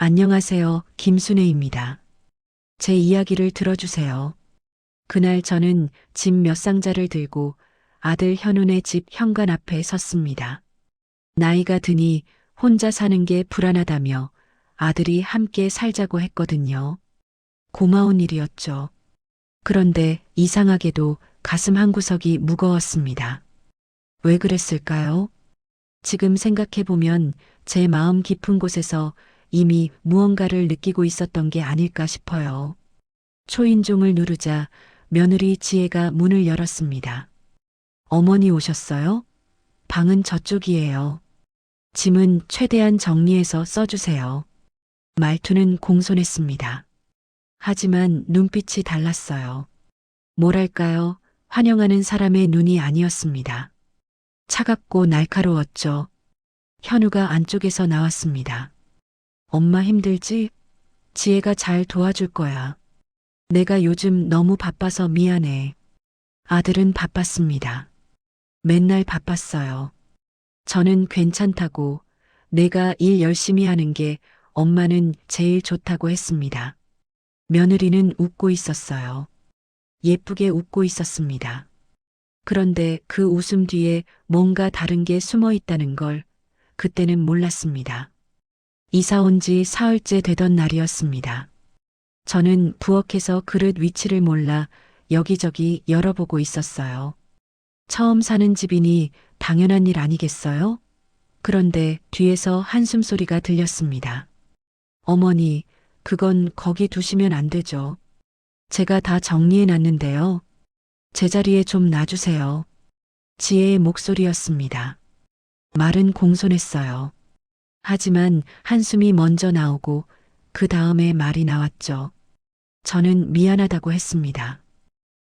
안녕하세요. 김순혜입니다. 제 이야기를 들어주세요. 그날 저는 짐 몇 상자를 들고 아들 현훈의 집 현관 앞에 섰습니다. 나이가 드니 혼자 사는 게 불안하다며 아들이 함께 살자고 했거든요. 고마운 일이었죠. 그런데 이상하게도 가슴 한구석이 무거웠습니다. 왜 그랬을까요? 지금 생각해보면 제 마음 깊은 곳에서 이미 무언가를 느끼고 있었던 게 아닐까 싶어요. 초인종을 누르자 며느리 지혜가 문을 열었습니다. 어머니 오셨어요? 방은 저쪽이에요. 짐은 최대한 정리해서 써주세요. 말투는 공손했습니다. 하지만 눈빛이 달랐어요. 뭐랄까요? 환영하는 사람의 눈이 아니었습니다. 차갑고 날카로웠죠. 현우가 안쪽에서 나왔습니다. 엄마 힘들지? 지혜가 잘 도와줄 거야. 내가 요즘 너무 바빠서 미안해. 아들은 바빴습니다. 맨날 바빴어요. 저는 괜찮다고, 내가 일 열심히 하는 게 엄마는 제일 좋다고 했습니다. 며느리는 웃고 있었어요. 예쁘게 웃고 있었습니다. 그런데 그 웃음 뒤에 뭔가 다른 게 숨어 있다는 걸 그때는 몰랐습니다. 이사 온 지 사흘째 되던 날이었습니다. 저는 부엌에서 그릇 위치를 몰라 여기저기 열어보고 있었어요. 처음 사는 집이니 당연한 일 아니겠어요? 그런데 뒤에서 한숨 소리가 들렸습니다. 어머니, 그건 거기 두시면 안 되죠. 제가 다 정리해 놨는데요. 제자리에 좀 놔주세요. 지혜의 목소리였습니다. 말은 공손했어요. 하지만 한숨이 먼저 나오고 그 다음에 말이 나왔죠. 저는 미안하다고 했습니다.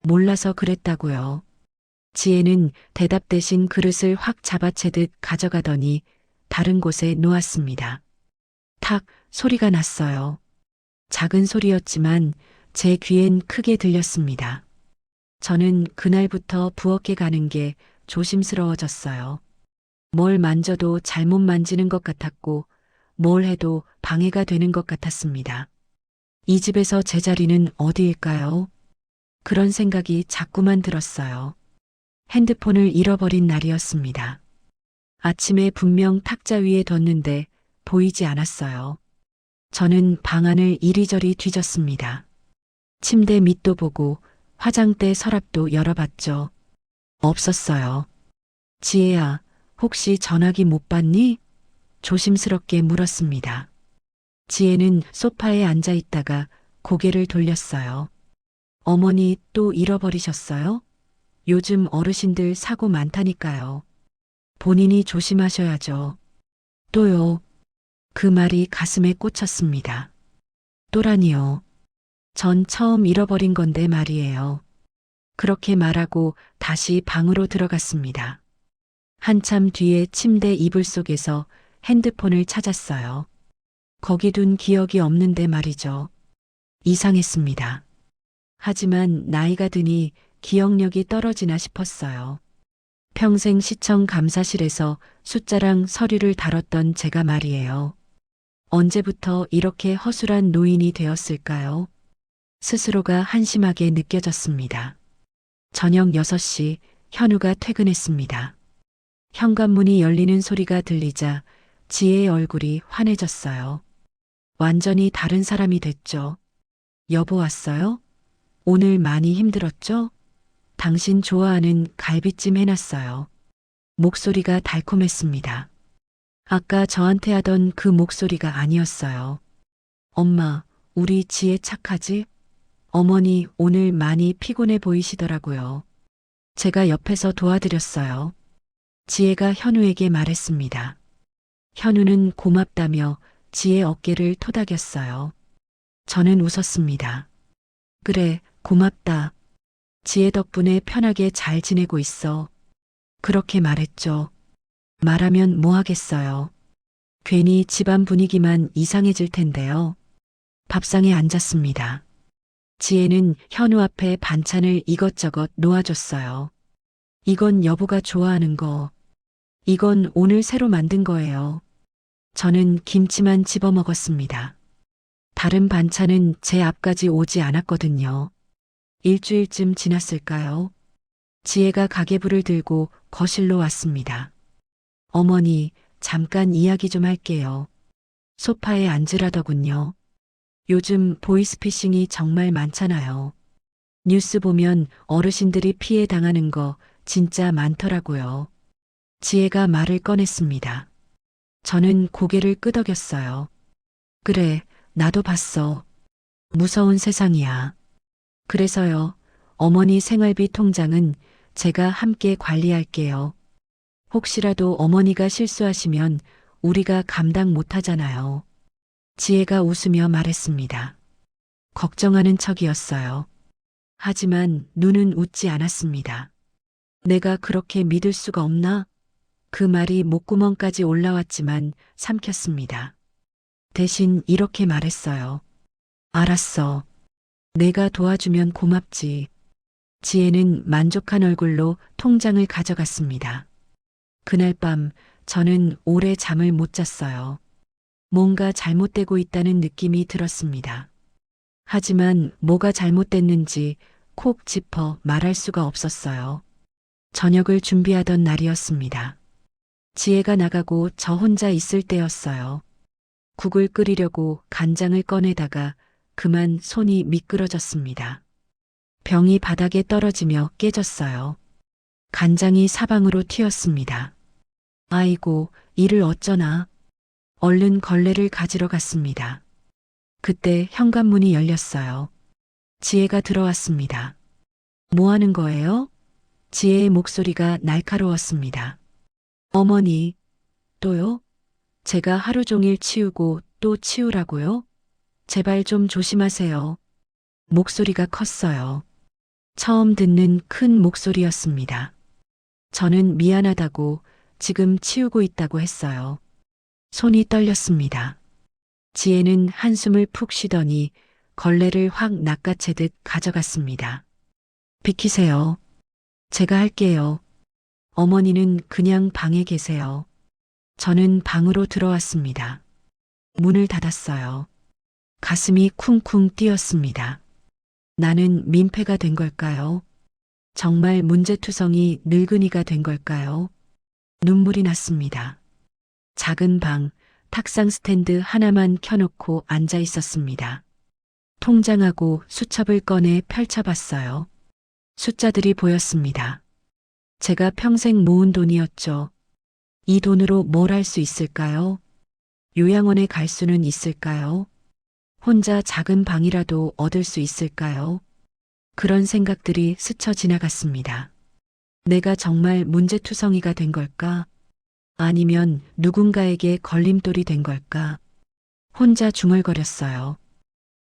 몰라서 그랬다고요. 지혜는 대답 대신 그릇을 확 잡아채듯 가져가더니 다른 곳에 놓았습니다. 탁 소리가 났어요. 작은 소리였지만 제 귀엔 크게 들렸습니다. 저는 그날부터 부엌에 가는 게 조심스러워졌어요. 뭘 만져도 잘못 만지는 것 같았고 뭘 해도 방해가 되는 것 같았습니다. 이 집에서 제 자리는 어디일까요? 그런 생각이 자꾸만 들었어요. 핸드폰을 잃어버린 날이었습니다. 아침에 분명 탁자 위에 뒀는데 보이지 않았어요. 저는 방 안을 이리저리 뒤졌습니다. 침대 밑도 보고 화장대 서랍도 열어봤죠. 없었어요. 지혜야, 혹시 전화기 못 받니? 조심스럽게 물었습니다. 지혜는 소파에 앉아 있다가 고개를 돌렸어요. 어머니 또 잃어버리셨어요? 요즘 어르신들 사고 많다니까요. 본인이 조심하셔야죠. 또요. 그 말이 가슴에 꽂혔습니다. 또라니요. 전 처음 잃어버린 건데 말이에요. 그렇게 말하고 다시 방으로 들어갔습니다. 한참 뒤에 침대 이불 속에서 핸드폰을 찾았어요. 거기 둔 기억이 없는데 말이죠. 이상했습니다. 하지만 나이가 드니 기억력이 떨어지나 싶었어요. 평생 시청 감사실에서 숫자랑 서류를 다뤘던 제가 말이에요. 언제부터 이렇게 허술한 노인이 되었을까요? 스스로가 한심하게 느껴졌습니다. 저녁 6시 현우가 퇴근했습니다. 현관문이 열리는 소리가 들리자 지혜의 얼굴이 환해졌어요. 완전히 다른 사람이 됐죠. 여보 왔어요? 오늘 많이 힘들었죠? 당신 좋아하는 갈비찜 해놨어요. 목소리가 달콤했습니다. 아까 저한테 하던 그 목소리가 아니었어요. 엄마, 우리 지혜 착하지? 어머니 오늘 많이 피곤해 보이시더라고요. 제가 옆에서 도와드렸어요. 지혜가 현우에게 말했습니다. 현우는 고맙다며 지혜 어깨를 토닥였어요. 저는 웃었습니다. 그래, 고맙다. 지혜 덕분에 편하게 잘 지내고 있어. 그렇게 말했죠. 말하면 뭐 하겠어요. 괜히 집안 분위기만 이상해질 텐데요. 밥상에 앉았습니다. 지혜는 현우 앞에 반찬을 이것저것 놓아줬어요. 이건 여보가 좋아하는 거. 이건 오늘 새로 만든 거예요. 저는 김치만 집어 먹었습니다. 다른 반찬은 제 앞까지 오지 않았거든요. 일주일쯤 지났을까요? 지혜가 가계부를 들고 거실로 왔습니다. 어머니, 잠깐 이야기 좀 할게요. 소파에 앉으라더군요. 요즘 보이스피싱이 정말 많잖아요. 뉴스 보면 어르신들이 피해 당하는 거 진짜 많더라고요. 지혜가 말을 꺼냈습니다. 저는 고개를 끄덕였어요. 그래, 나도 봤어. 무서운 세상이야. 그래서요, 어머니 생활비 통장은 제가 함께 관리할게요. 혹시라도 어머니가 실수하시면 우리가 감당 못하잖아요. 지혜가 웃으며 말했습니다. 걱정하는 척이었어요. 하지만 눈은 웃지 않았습니다. 내가 그렇게 믿을 수가 없나? 그 말이 목구멍까지 올라왔지만 삼켰습니다. 대신 이렇게 말했어요. 알았어. 내가 도와주면 고맙지. 지혜는 만족한 얼굴로 통장을 가져갔습니다. 그날 밤 저는 오래 잠을 못 잤어요. 뭔가 잘못되고 있다는 느낌이 들었습니다. 하지만 뭐가 잘못됐는지 콕 짚어 말할 수가 없었어요. 저녁을 준비하던 날이었습니다. 지혜가 나가고 저 혼자 있을 때였어요. 국을 끓이려고 간장을 꺼내다가 그만 손이 미끄러졌습니다. 병이 바닥에 떨어지며 깨졌어요. 간장이 사방으로 튀었습니다. 아이고, 이를 어쩌나. 얼른 걸레를 가지러 갔습니다. 그때 현관문이 열렸어요. 지혜가 들어왔습니다. 뭐 하는 거예요? 지혜의 목소리가 날카로웠습니다. 어머니, 또요? 제가 하루 종일 치우고 또 치우라고요? 제발 좀 조심하세요. 목소리가 컸어요. 처음 듣는 큰 목소리였습니다. 저는 미안하다고 지금 치우고 있다고 했어요. 손이 떨렸습니다. 지혜는 한숨을 푹 쉬더니 걸레를 확 낚아채듯 가져갔습니다. 비키세요. 제가 할게요. 어머니는 그냥 방에 계세요. 저는 방으로 들어왔습니다. 문을 닫았어요. 가슴이 쿵쿵 뛰었습니다. 나는 민폐가 된 걸까요? 정말 문제투성이 늙은이가 된 걸까요? 눈물이 났습니다. 작은 방, 탁상 스탠드 하나만 켜놓고 앉아 있었습니다. 통장하고 수첩을 꺼내 펼쳐봤어요. 숫자들이 보였습니다. 제가 평생 모은 돈이었죠. 이 돈으로 뭘 할 수 있을까요? 요양원에 갈 수는 있을까요? 혼자 작은 방이라도 얻을 수 있을까요? 그런 생각들이 스쳐 지나갔습니다. 내가 정말 문제투성이가 된 걸까? 아니면 누군가에게 걸림돌이 된 걸까? 혼자 중얼거렸어요.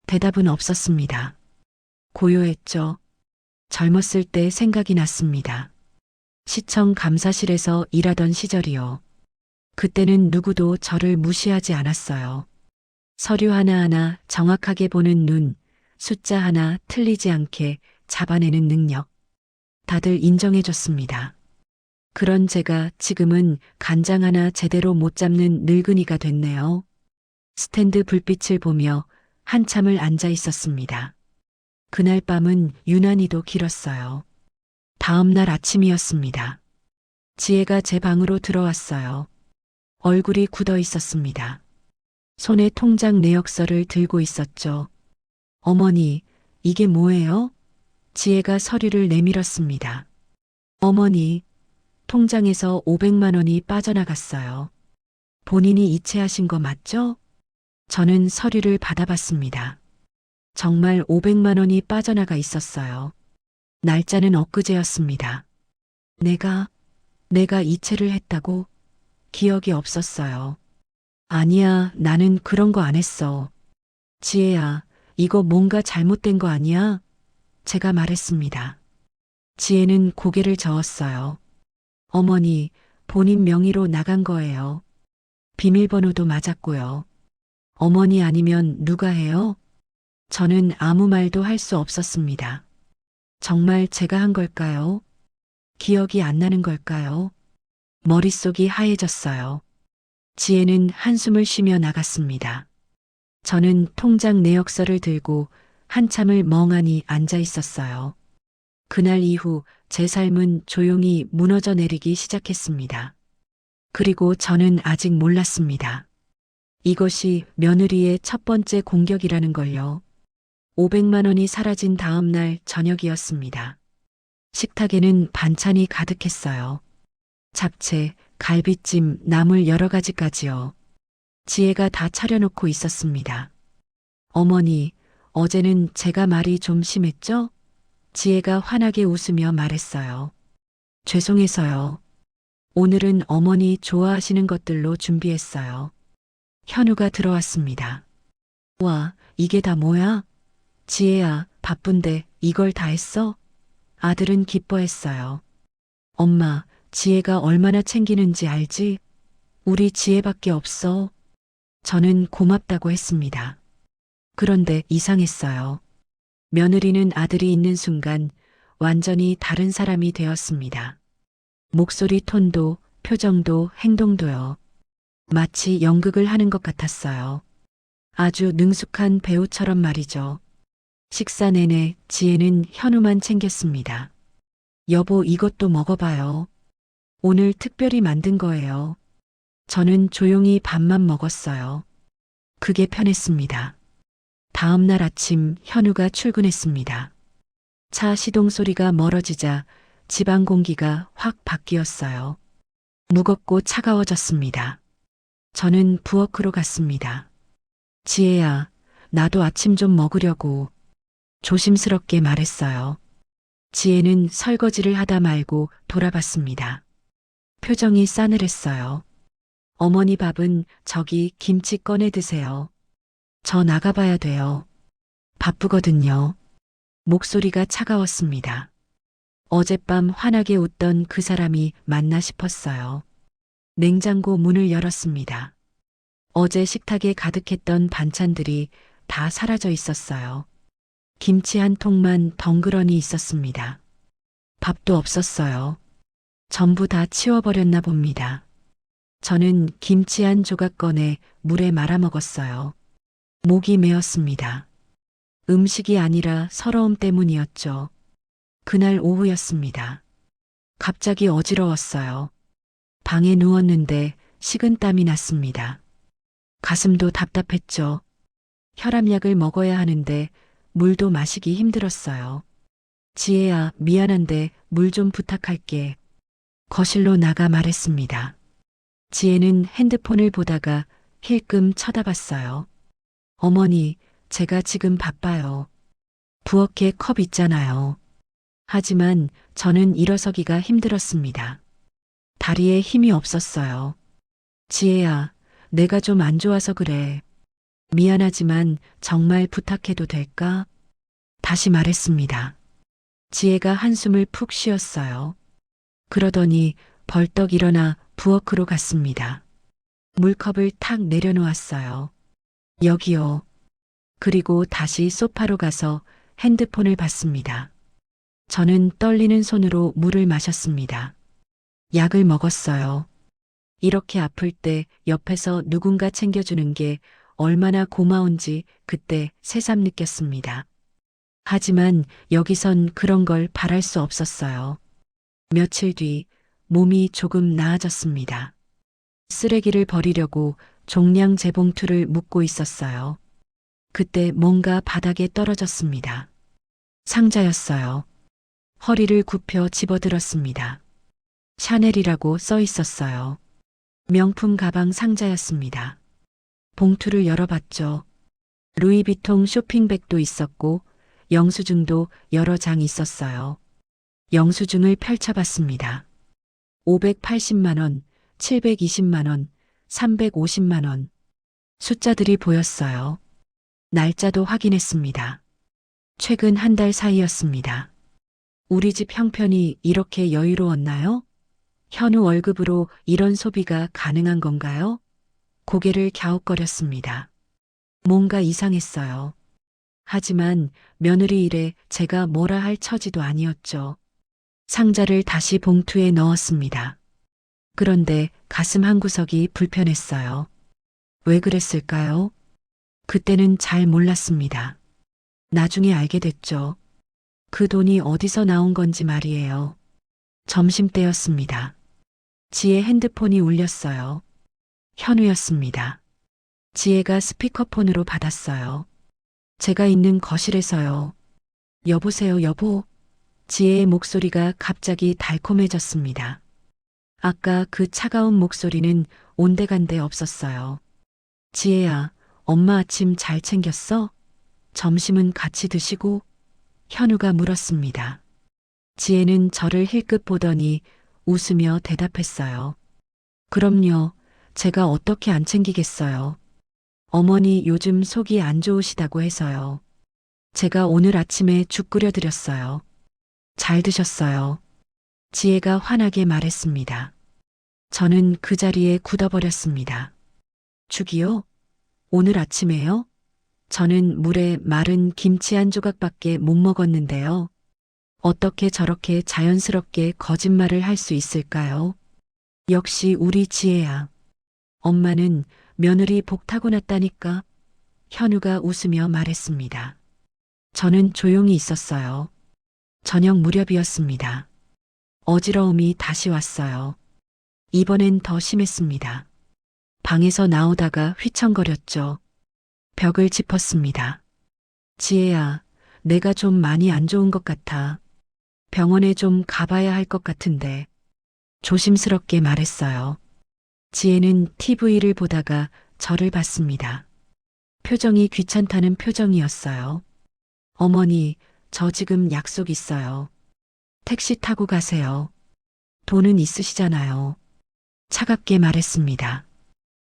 대답은 없었습니다. 고요했죠. 젊었을 때 생각이 났습니다. 시청 감사실에서 일하던 시절이요. 그때는 누구도 저를 무시하지 않았어요. 서류 하나하나 정확하게 보는 눈, 숫자 하나 틀리지 않게 잡아내는 능력. 다들 인정해줬습니다. 그런 제가 지금은 간장 하나 제대로 못 잡는 늙은이가 됐네요. 스탠드 불빛을 보며 한참을 앉아 있었습니다. 그날 밤은 유난히도 길었어요. 다음 날 아침이었습니다. 지혜가 제 방으로 들어왔어요. 얼굴이 굳어 있었습니다. 손에 통장 내역서를 들고 있었죠. 어머니, 이게 뭐예요? 지혜가 서류를 내밀었습니다. 어머니, 통장에서 500만 원이 빠져나갔어요. 본인이 이체하신 거 맞죠? 저는 서류를 받아봤습니다. 정말 500만 원이 빠져나가 있었어요. 날짜는 엊그제였습니다. 내가 이체를 했다고? 기억이 없었어요. 아니야, 나는 그런 거 안 했어. 지혜야, 이거 뭔가 잘못된 거 아니야? 제가 말했습니다. 지혜는 고개를 저었어요. 어머니, 본인 명의로 나간 거예요. 비밀번호도 맞았고요. 어머니 아니면 누가 해요? 저는 아무 말도 할 수 없었습니다. 정말 제가 한 걸까요? 기억이 안 나는 걸까요? 머릿속이 하얘졌어요. 지혜는 한숨을 쉬며 나갔습니다. 저는 통장 내역서를 들고 한참을 멍하니 앉아 있었어요. 그날 이후 제 삶은 조용히 무너져 내리기 시작했습니다. 그리고 저는 아직 몰랐습니다. 이것이 며느리의 첫 번째 공격이라는 걸요. 500만 원이 사라진 다음 날 저녁이었습니다. 식탁에는 반찬이 가득했어요. 잡채, 갈비찜, 나물 여러 가지까지요. 지혜가 다 차려놓고 있었습니다. 어머니, 어제는 제가 말이 좀 심했죠? 지혜가 환하게 웃으며 말했어요. 죄송해서요. 오늘은 어머니 좋아하시는 것들로 준비했어요. 현우가 들어왔습니다. 와, 이게 다 뭐야? 지혜야, 바쁜데 이걸 다 했어? 아들은 기뻐했어요. 엄마, 지혜가 얼마나 챙기는지 알지? 우리 지혜밖에 없어. 저는 고맙다고 했습니다. 그런데 이상했어요. 며느리는 아들이 있는 순간 완전히 다른 사람이 되었습니다. 목소리 톤도, 표정도, 행동도요. 마치 연극을 하는 것 같았어요. 아주 능숙한 배우처럼 말이죠. 식사 내내 지혜는 현우만 챙겼습니다. 여보, 이것도 먹어봐요. 오늘 특별히 만든 거예요. 저는 조용히 밥만 먹었어요. 그게 편했습니다. 다음 날 아침 현우가 출근했습니다. 차 시동 소리가 멀어지자 집안 공기가 확 바뀌었어요. 무겁고 차가워졌습니다. 저는 부엌으로 갔습니다. 지혜야, 나도 아침 좀 먹으려고 조심스럽게 말했어요. 지혜는 설거지를 하다 말고 돌아봤습니다. 표정이 싸늘했어요. 어머니 밥은 저기 김치 꺼내 드세요. 저 나가봐야 돼요. 바쁘거든요. 목소리가 차가웠습니다. 어젯밤 환하게 웃던 그 사람이 맞나 싶었어요. 냉장고 문을 열었습니다. 어제 식탁에 가득했던 반찬들이 다 사라져 있었어요. 김치 한 통만 덩그러니 있었습니다. 밥도 없었어요. 전부 다 치워버렸나 봅니다. 저는 김치 한 조각 꺼내 물에 말아 먹었어요. 목이 메었습니다. 음식이 아니라 서러움 때문이었죠. 그날 오후였습니다. 갑자기 어지러웠어요. 방에 누웠는데 식은땀이 났습니다. 가슴도 답답했죠. 혈압약을 먹어야 하는데 물도 마시기 힘들었어요. 지혜야, 미안한데 물 좀 부탁할게. 거실로 나가 말했습니다. 지혜는 핸드폰을 보다가 힐끔 쳐다봤어요. 어머니, 제가 지금 바빠요. 부엌에 컵 있잖아요. 하지만 저는 일어서기가 힘들었습니다. 다리에 힘이 없었어요. 지혜야, 내가 좀 안 좋아서 그래. 미안하지만 정말 부탁해도 될까? 다시 말했습니다. 지혜가 한숨을 푹 쉬었어요. 그러더니 벌떡 일어나 부엌으로 갔습니다. 물컵을 탁 내려놓았어요. 여기요. 그리고 다시 소파로 가서 핸드폰을 봤습니다. 저는 떨리는 손으로 물을 마셨습니다. 약을 먹었어요. 이렇게 아플 때 옆에서 누군가 챙겨주는 게 얼마나 고마운지 그때 새삼 느꼈습니다. 하지만 여기선 그런 걸 바랄 수 없었어요. 며칠 뒤 몸이 조금 나아졌습니다. 쓰레기를 버리려고 종량 재봉투를 묶고 있었어요. 그때 뭔가 바닥에 떨어졌습니다. 상자였어요. 허리를 굽혀 집어들었습니다. 샤넬이라고 써 있었어요. 명품 가방 상자였습니다. 봉투를 열어봤죠. 루이비통 쇼핑백도 있었고 영수증도 여러 장 있었어요. 영수증을 펼쳐봤습니다. 580만 원, 720만 원, 350만 원. 숫자들이 보였어요. 날짜도 확인했습니다. 최근 한 달 사이였습니다. 우리 집 형편이 이렇게 여유로웠나요? 현우 월급으로 이런 소비가 가능한 건가요? 고개를 갸웃거렸습니다. 뭔가 이상했어요. 하지만 며느리 일에 제가 뭐라 할 처지도 아니었죠. 상자를 다시 봉투에 넣었습니다. 그런데 가슴 한구석이 불편했어요. 왜 그랬을까요? 그때는 잘 몰랐습니다. 나중에 알게 됐죠. 그 돈이 어디서 나온 건지 말이에요. 점심때였습니다. 지혜 핸드폰이 울렸어요. 현우였습니다. 지혜가 스피커폰으로 받았어요. 제가 있는 거실에서요. 여보세요, 여보. 지혜의 목소리가 갑자기 달콤해졌습니다. 아까 그 차가운 목소리는 온데간데 없었어요. 지혜야, 엄마 아침 잘 챙겼어? 점심은 같이 드시고? 현우가 물었습니다. 지혜는 저를 힐끗 보더니 웃으며 대답했어요. 그럼요. 제가 어떻게 안 챙기겠어요. 어머니 요즘 속이 안 좋으시다고 해서요. 제가 오늘 아침에 죽 끓여드렸어요. 잘 드셨어요. 지혜가 환하게 말했습니다. 저는 그 자리에 굳어버렸습니다. 죽이요? 오늘 아침에요? 저는 물에 마른 김치 한 조각밖에 못 먹었는데요. 어떻게 저렇게 자연스럽게 거짓말을 할 수 있을까요? 역시 우리 지혜야. 엄마는 며느리 복 타고났다니까. 현우가 웃으며 말했습니다. 저는 조용히 있었어요. 저녁 무렵이었습니다. 어지러움이 다시 왔어요. 이번엔 더 심했습니다. 방에서 나오다가 휘청거렸죠. 벽을 짚었습니다. 지혜야, 내가 좀 많이 안 좋은 것 같아. 병원에 좀 가봐야 할 것 같은데. 조심스럽게 말했어요. 지혜는 TV를 보다가 저를 봤습니다. 표정이 귀찮다는 표정이었어요. 어머니, 저 지금 약속 있어요. 택시 타고 가세요. 돈은 있으시잖아요. 차갑게 말했습니다.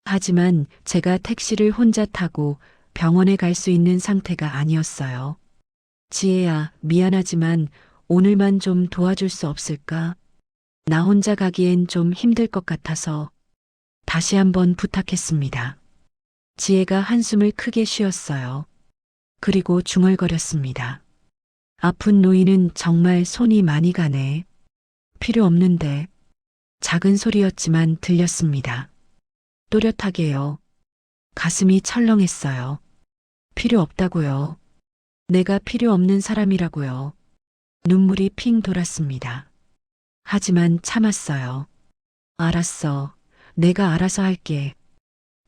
하지만 제가 택시를 혼자 타고 병원에 갈 수 있는 상태가 아니었어요. 지혜야, 미안하지만 오늘만 좀 도와줄 수 없을까? 나 혼자 가기엔 좀 힘들 것 같아서 다시 한번 부탁했습니다. 지혜가 한숨을 크게 쉬었어요. 그리고 중얼거렸습니다. 아픈 노인은 정말 손이 많이 가네. 필요 없는데. 작은 소리였지만 들렸습니다. 또렷하게요. 가슴이 철렁했어요. 필요 없다고요. 내가 필요 없는 사람이라고요. 눈물이 핑 돌았습니다. 하지만 참았어요. 알았어. 내가 알아서 할게.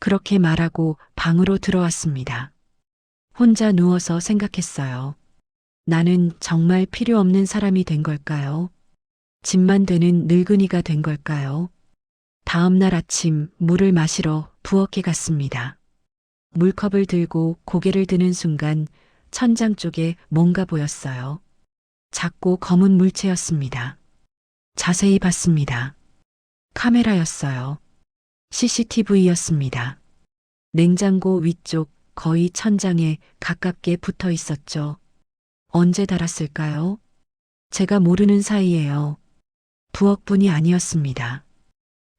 그렇게 말하고 방으로 들어왔습니다. 혼자 누워서 생각했어요. 나는 정말 필요 없는 사람이 된 걸까요? 집만 되는 늙은이가 된 걸까요? 다음 날 아침 물을 마시러 부엌에 갔습니다. 물컵을 들고 고개를 드는 순간 천장 쪽에 뭔가 보였어요. 작고 검은 물체였습니다. 자세히 봤습니다. 카메라였어요. CCTV였습니다. 냉장고 위쪽 거의 천장에 가깝게 붙어 있었죠. 언제 달았을까요? 제가 모르는 사이에요. 부엌뿐이 아니었습니다.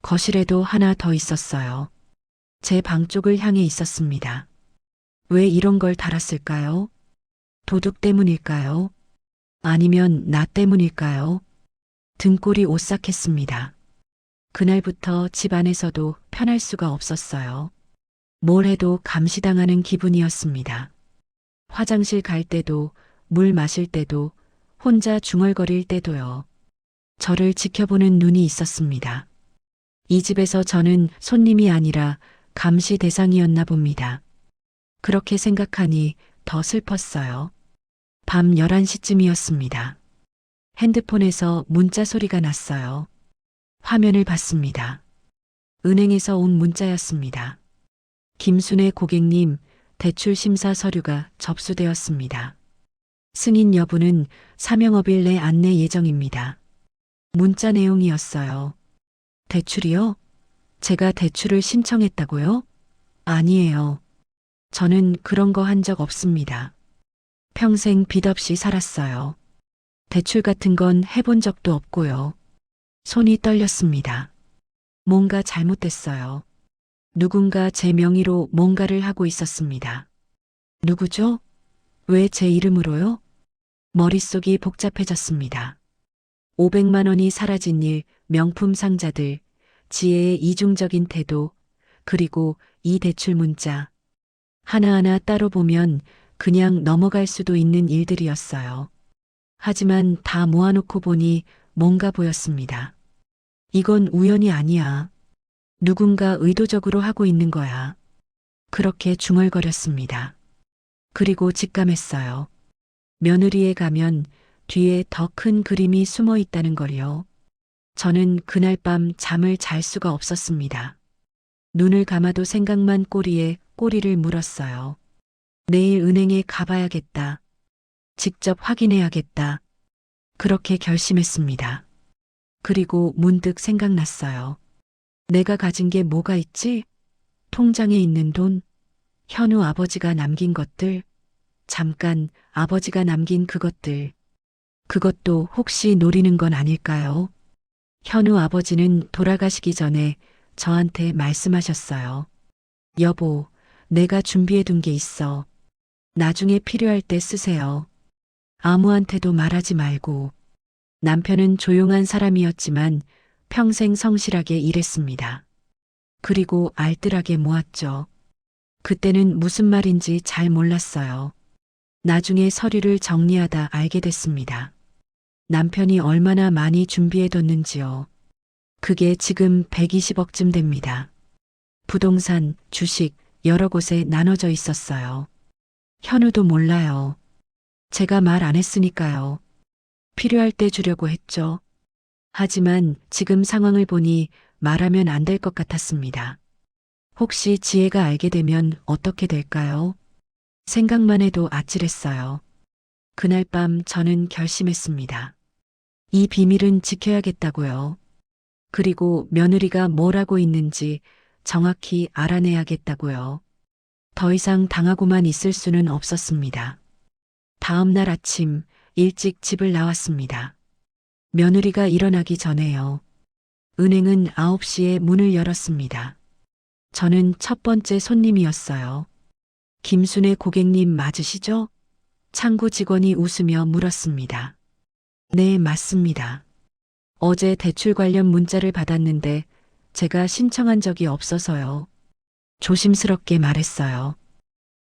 거실에도 하나 더 있었어요. 제 방 쪽을 향해 있었습니다. 왜 이런 걸 달았을까요? 도둑 때문일까요? 아니면 나 때문일까요? 등골이 오싹했습니다. 그날부터 집 안에서도 편할 수가 없었어요. 뭘 해도 감시당하는 기분이었습니다. 화장실 갈 때도, 물 마실 때도, 혼자 중얼거릴 때도요. 저를 지켜보는 눈이 있었습니다. 이 집에서 저는 손님이 아니라 감시 대상이었나 봅니다. 그렇게 생각하니 더 슬펐어요. 밤 11시쯤이었습니다. 핸드폰에서 문자 소리가 났어요. 화면을 봤습니다. 은행에서 온 문자였습니다. 김순애 고객님, 대출 심사 서류가 접수되었습니다. 승인 여부는 사명업일 내 안내 예정입니다. 문자 내용이었어요. 대출이요? 제가 대출을 신청했다고요? 아니에요. 저는 그런 거 한 적 없습니다. 평생 빚 없이 살았어요. 대출 같은 건 해본 적도 없고요. 손이 떨렸습니다. 뭔가 잘못됐어요. 누군가 제 명의로 뭔가를 하고 있었습니다. 누구죠? 왜 제 이름으로요? 머릿속이 복잡해졌습니다. 500만 원이 사라진 일, 명품 상자들, 지혜의 이중적인 태도, 그리고 이 대출 문자. 하나하나 따로 보면 그냥 넘어갈 수도 있는 일들이었어요. 하지만 다 모아놓고 보니 뭔가 보였습니다. 이건 우연이 아니야. 누군가 의도적으로 하고 있는 거야. 그렇게 중얼거렸습니다. 그리고 직감했어요. 며느리에 가면 뒤에 더 큰 그림이 숨어 있다는 걸요. 저는 그날 밤 잠을 잘 수가 없었습니다. 눈을 감아도 생각만 꼬리에 꼬리를 물었어요. 내일 은행에 가봐야겠다. 직접 확인해야겠다. 그렇게 결심했습니다. 그리고 문득 생각났어요. 내가 가진 게 뭐가 있지? 통장에 있는 돈, 현우 아버지가 남긴 것들, 잠깐 아버지가 남긴 그것들. 그것도 혹시 노리는 건 아닐까요? 현우 아버지는 돌아가시기 전에 저한테 말씀하셨어요. 여보, 내가 준비해 둔 게 있어. 나중에 필요할 때 쓰세요. 아무한테도 말하지 말고. 남편은 조용한 사람이었지만 평생 성실하게 일했습니다. 그리고 알뜰하게 모았죠. 그때는 무슨 말인지 잘 몰랐어요. 나중에 서류를 정리하다 알게 됐습니다. 남편이 얼마나 많이 준비해뒀는지요. 그게 지금 120억쯤 됩니다. 부동산, 주식, 여러 곳에 나눠져 있었어요. 현우도 몰라요. 제가 말 안 했으니까요. 필요할 때 주려고 했죠. 하지만 지금 상황을 보니 말하면 안 될 것 같았습니다. 혹시 지혜가 알게 되면 어떻게 될까요? 생각만 해도 아찔했어요. 그날 밤 저는 결심했습니다. 이 비밀은 지켜야겠다고요. 그리고 며느리가 뭘 하고 있는지 정확히 알아내야겠다고요. 더 이상 당하고만 있을 수는 없었습니다. 다음 날 아침 일찍 집을 나왔습니다. 며느리가 일어나기 전에요. 은행은 9시에 문을 열었습니다. 저는 첫 번째 손님이었어요. 김순애 고객님 맞으시죠? 창구 직원이 웃으며 물었습니다. 네, 맞습니다. 어제 대출 관련 문자를 받았는데 제가 신청한 적이 없어서요. 조심스럽게 말했어요.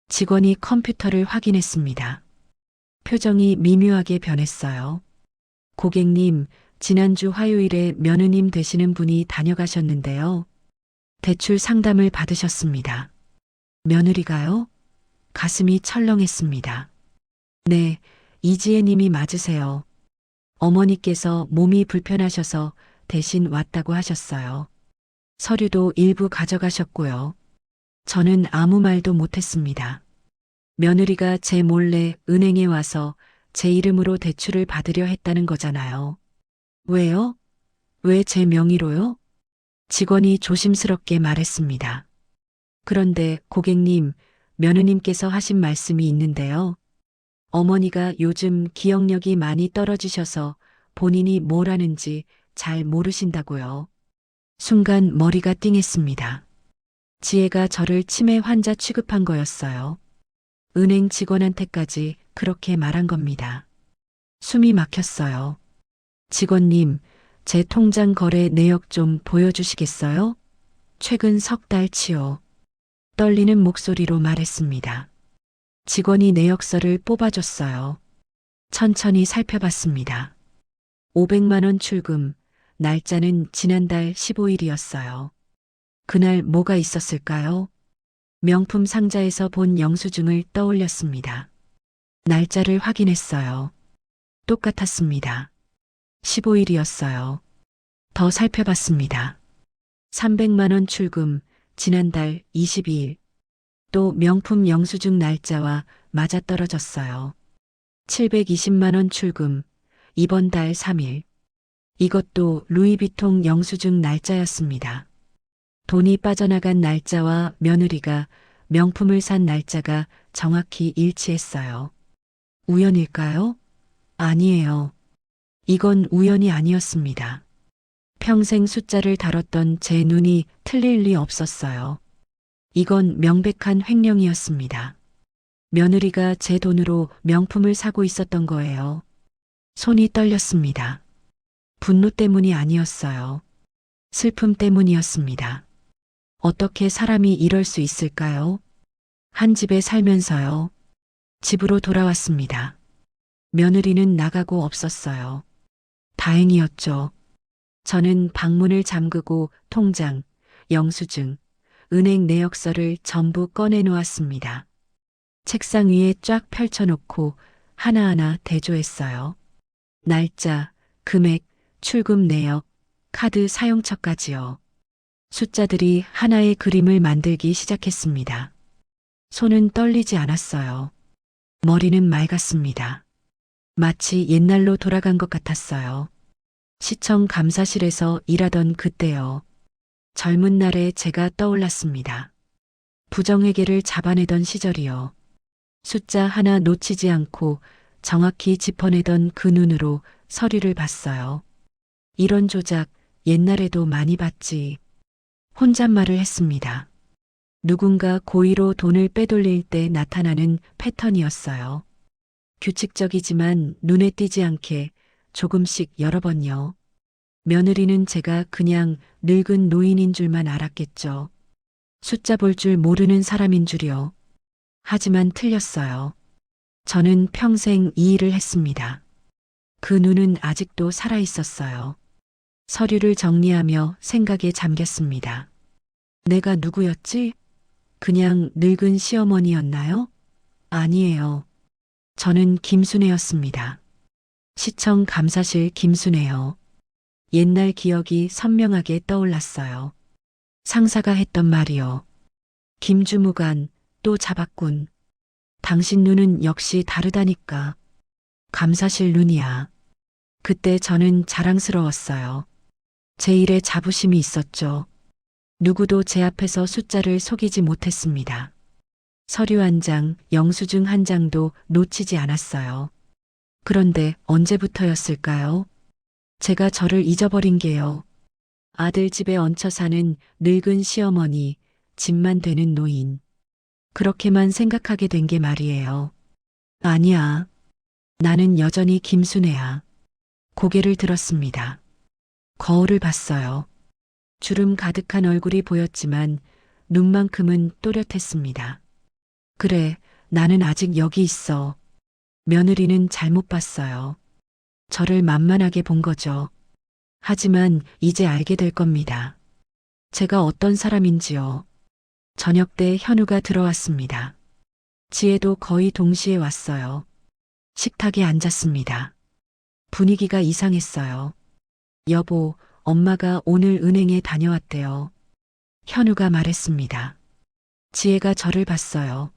직원이 컴퓨터를 확인했습니다. 표정이 미묘하게 변했어요. 고객님, 지난주 화요일에 며느님 되시는 분이 다녀가셨는데요. 대출 상담을 받으셨습니다. 며느리가요? 가슴이 철렁했습니다. 네, 이지혜 님이 맞으세요. 어머니께서 몸이 불편하셔서 대신 왔다고 하셨어요. 서류도 일부 가져가셨고요. 저는 아무 말도 못했습니다. 며느리가 제 몰래 은행에 와서 제 이름으로 대출을 받으려 했다는 거잖아요. 왜요? 왜 제 명의로요? 직원이 조심스럽게 말했습니다. 그런데 고객님, 며느님께서 하신 말씀이 있는데요. 어머니가 요즘 기억력이 많이 떨어지셔서 본인이 뭘 하는지 잘 모르신다고요. 순간 머리가 띵했습니다. 지혜가 저를 치매 환자 취급한 거였어요. 은행 직원한테까지 그렇게 말한 겁니다. 숨이 막혔어요. 직원님, 제 통장 거래 내역 좀 보여주시겠어요? 최근 석 달치요. 떨리는 목소리로 말했습니다. 직원이 내역서를 뽑아줬어요. 천천히 살펴봤습니다. 500만 원 출금, 날짜는 지난달 15일이었어요. 그날 뭐가 있었을까요? 명품 상자에서 본 영수증을 떠올렸습니다. 날짜를 확인했어요. 똑같았습니다. 15일이었어요. 더 살펴봤습니다. 300만 원 출금, 지난달 22일. 또 명품 영수증 날짜와 맞아떨어졌어요. 720만 원 출금, 이번 달 3일. 이것도 루이비통 영수증 날짜였습니다. 돈이 빠져나간 날짜와 며느리가 명품을 산 날짜가 정확히 일치했어요. 우연일까요? 아니에요. 이건 우연이 아니었습니다. 평생 숫자를 다뤘던 제 눈이 틀릴 리 없었어요. 이건 명백한 횡령이었습니다. 며느리가 제 돈으로 명품을 사고 있었던 거예요. 손이 떨렸습니다. 분노 때문이 아니었어요. 슬픔 때문이었습니다. 어떻게 사람이 이럴 수 있을까요? 한 집에 살면서요. 집으로 돌아왔습니다. 며느리는 나가고 없었어요. 다행이었죠. 저는 방문을 잠그고 통장, 영수증, 은행 내역서를 전부 꺼내 놓았습니다. 책상 위에 쫙 펼쳐놓고 하나하나 대조했어요. 날짜, 금액, 출금 내역, 카드 사용처까지요. 숫자들이 하나의 그림을 만들기 시작했습니다. 손은 떨리지 않았어요. 머리는 맑았습니다. 마치 옛날로 돌아간 것 같았어요. 시청 감사실에서 일하던 그때요. 젊은 날에 제가 떠올랐습니다. 부정회계를 잡아내던 시절이요. 숫자 하나 놓치지 않고 정확히 짚어내던 그 눈으로 서류를 봤어요. 이런 조작 옛날에도 많이 봤지. 혼잣말을 했습니다. 누군가 고의로 돈을 빼돌릴 때 나타나는 패턴이었어요. 규칙적이지만 눈에 띄지 않게 조금씩 여러 번요. 며느리는 제가 그냥 늙은 노인인 줄만 알았겠죠. 숫자 볼 줄 모르는 사람인 줄이요. 하지만 틀렸어요. 저는 평생 이 일을 했습니다. 그 눈은 아직도 살아 있었어요. 서류를 정리하며 생각에 잠겼습니다. 내가 누구였지? 그냥 늙은 시어머니였나요? 아니에요. 저는 김순애였습니다. 시청 감사실 김순애요. 옛날 기억이 선명하게 떠올랐어요. 상사가 했던 말이요. 김주무관, 또 잡았군. 당신 눈은 역시 다르다니까. 감사실 눈이야. 그때 저는 자랑스러웠어요. 제 일에 자부심이 있었죠. 누구도 제 앞에서 숫자를 속이지 못했습니다. 서류 한 장, 영수증 한 장도 놓치지 않았어요. 그런데 언제부터였을까요? 제가 저를 잊어버린 게요. 아들 집에 얹혀 사는 늙은 시어머니, 집만 되는 노인. 그렇게만 생각하게 된 게 말이에요. 아니야. 나는 여전히 김순애야. 고개를 들었습니다. 거울을 봤어요. 주름 가득한 얼굴이 보였지만 눈만큼은 또렷했습니다. 그래, 나는 아직 여기 있어. 며느리는 잘못 봤어요. 저를 만만하게 본 거죠. 하지만 이제 알게 될 겁니다. 제가 어떤 사람인지요. 저녁 때 현우가 들어왔습니다. 지혜도 거의 동시에 왔어요. 식탁에 앉았습니다. 분위기가 이상했어요. 여보, 엄마가 오늘 은행에 다녀왔대요. 현우가 말했습니다. 지혜가 저를 봤어요.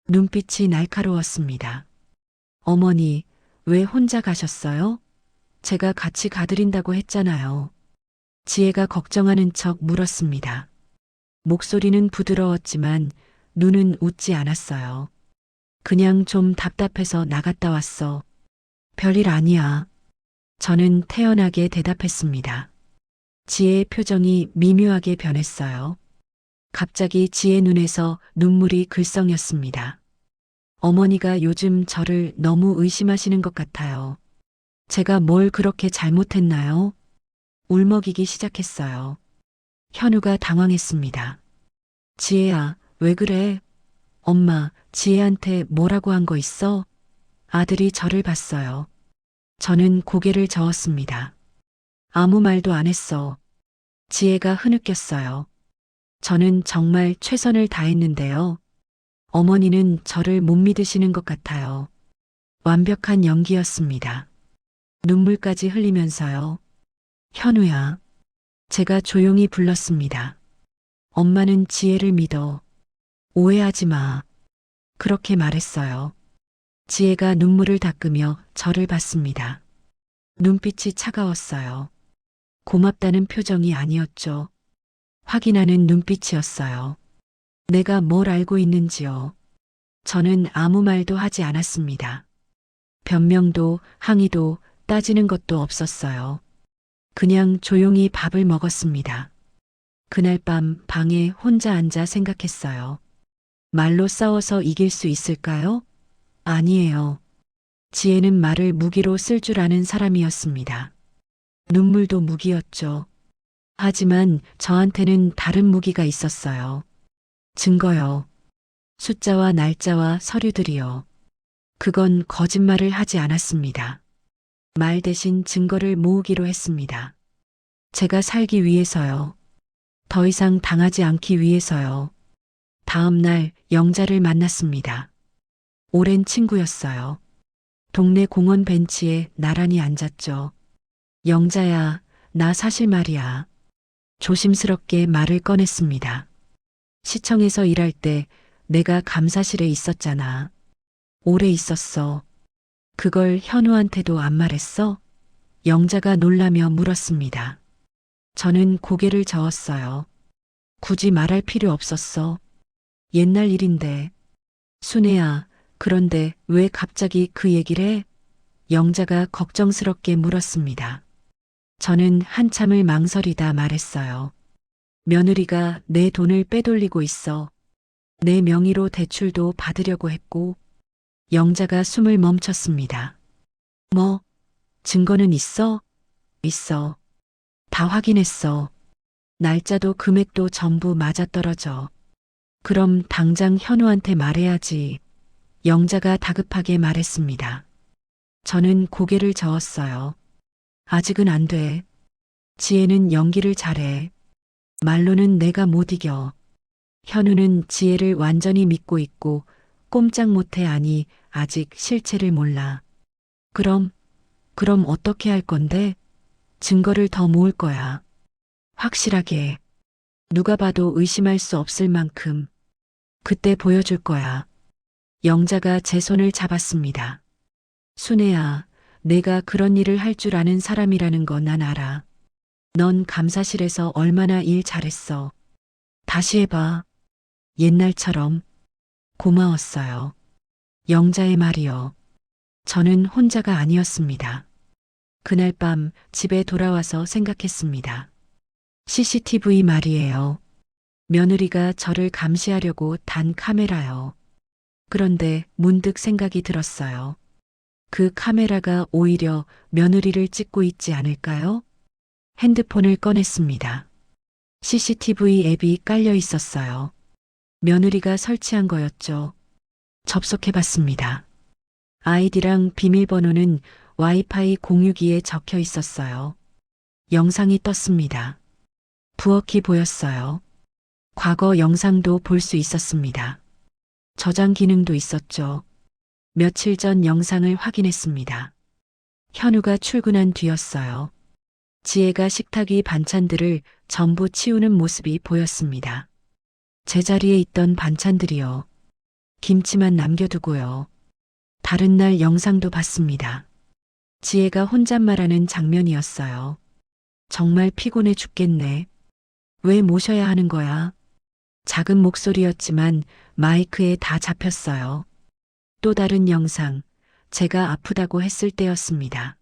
눈빛이 날카로웠습니다. 어머니, 왜 혼자 가셨어요? 제가 같이 가드린다고 했잖아요. 지혜가 걱정하는 척 물었습니다. 목소리는 부드러웠지만 눈은 웃지 않았어요. 그냥 좀 답답해서 나갔다 왔어. 별일 아니야. 저는 태연하게 대답했습니다. 지혜의 표정이 미묘하게 변했어요. 갑자기 지혜 눈에서 눈물이 글썽였습니다. 어머니가 요즘 저를 너무 의심하시는 것 같아요. 제가 뭘 그렇게 잘못했나요? 울먹이기 시작했어요. 현우가 당황했습니다. 지혜야, 왜 그래? 엄마, 지혜한테 뭐라고 한 거 있어? 아들이 저를 봤어요. 저는 고개를 저었습니다. 아무 말도 안 했어. 지혜가 흐느꼈어요. 저는 정말 최선을 다했는데요. 어머니는 저를 못 믿으시는 것 같아요. 완벽한 연기였습니다. 눈물까지 흘리면서요. 현우야. 제가 조용히 불렀습니다. 엄마는 지혜를 믿어. 오해하지 마. 그렇게 말했어요. 지혜가 눈물을 닦으며 저를 봤습니다. 눈빛이 차가웠어요. 고맙다는 표정이 아니었죠. 확인하는 눈빛이었어요. 내가 뭘 알고 있는지요. 저는 아무 말도 하지 않았습니다. 변명도 항의도 따지는 것도 없었어요. 그냥 조용히 밥을 먹었습니다. 그날 밤 방에 혼자 앉아 생각했어요. 말로 싸워서 이길 수 있을까요? 아니에요. 지혜는 말을 무기로 쓸 줄 아는 사람이었습니다. 눈물도 무기였죠. 하지만 저한테는 다른 무기가 있었어요. 증거요. 숫자와 날짜와 서류들이요. 그건 거짓말을 하지 않았습니다. 말 대신 증거를 모으기로 했습니다. 제가 살기 위해서요. 더 이상 당하지 않기 위해서요. 다음 날 영자를 만났습니다. 오랜 친구였어요. 동네 공원 벤치에 나란히 앉았죠. 영자야, 나 사실 말이야. 조심스럽게 말을 꺼냈습니다. 시청에서 일할 때 내가 감사실에 있었잖아. 오래 있었어. 그걸 현우한테도 안 말했어? 영자가 놀라며 물었습니다. 저는 고개를 저었어요. 굳이 말할 필요 없었어. 옛날 일인데. 순애야, 그런데 왜 갑자기 그 얘기를 해? 영자가 걱정스럽게 물었습니다. 저는 한참을 망설이다 말했어요. 며느리가 내 돈을 빼돌리고 있어. 내 명의로 대출도 받으려고 했고, 영자가 숨을 멈췄습니다. 뭐, 증거는 있어? 있어. 다 확인했어. 날짜도 금액도 전부 맞아떨어져. 그럼 당장 현우한테 말해야지. 영자가 다급하게 말했습니다. 저는 고개를 저었어요. 아직은 안 돼. 지혜는 연기를 잘해. 말로는 내가 못 이겨. 현우는 지혜를 완전히 믿고 있고 꼼짝 못해 아니 아직 실체를 몰라. 그럼 어떻게 할 건데? 증거를 더 모을 거야. 확실하게. 누가 봐도 의심할 수 없을 만큼. 그때 보여줄 거야. 영자가 제 손을 잡았습니다. 순애야, 내가 그런 일을 할 줄 아는 사람이라는 거 난 알아. 넌 감사실에서 얼마나 일 잘했어. 다시 해봐. 옛날처럼. 고마웠어요. 영자의 말이요. 저는 혼자가 아니었습니다. 그날 밤 집에 돌아와서 생각했습니다. CCTV 말이에요. 며느리가 저를 감시하려고 단 카메라요. 그런데 문득 생각이 들었어요. 그 카메라가 오히려 며느리를 찍고 있지 않을까요? 핸드폰을 꺼냈습니다. CCTV 앱이 깔려 있었어요. 며느리가 설치한 거였죠. 접속해 봤습니다. 아이디랑 비밀번호는 와이파이 공유기에 적혀 있었어요. 영상이 떴습니다. 부엌이 보였어요. 과거 영상도 볼 수 있었습니다. 저장 기능도 있었죠. 며칠 전 영상을 확인했습니다. 현우가 출근한 뒤였어요. 지혜가 식탁 위 반찬들을 전부 치우는 모습이 보였습니다. 제자리에 있던 반찬들이요. 김치만 남겨두고요. 다른 날 영상도 봤습니다. 지혜가 혼잣말하는 장면이었어요. 정말 피곤해 죽겠네. 왜 모셔야 하는 거야? 작은 목소리였지만 마이크에 다 잡혔어요. 또 다른 영상, 제가 아프다고 했을 때였습니다.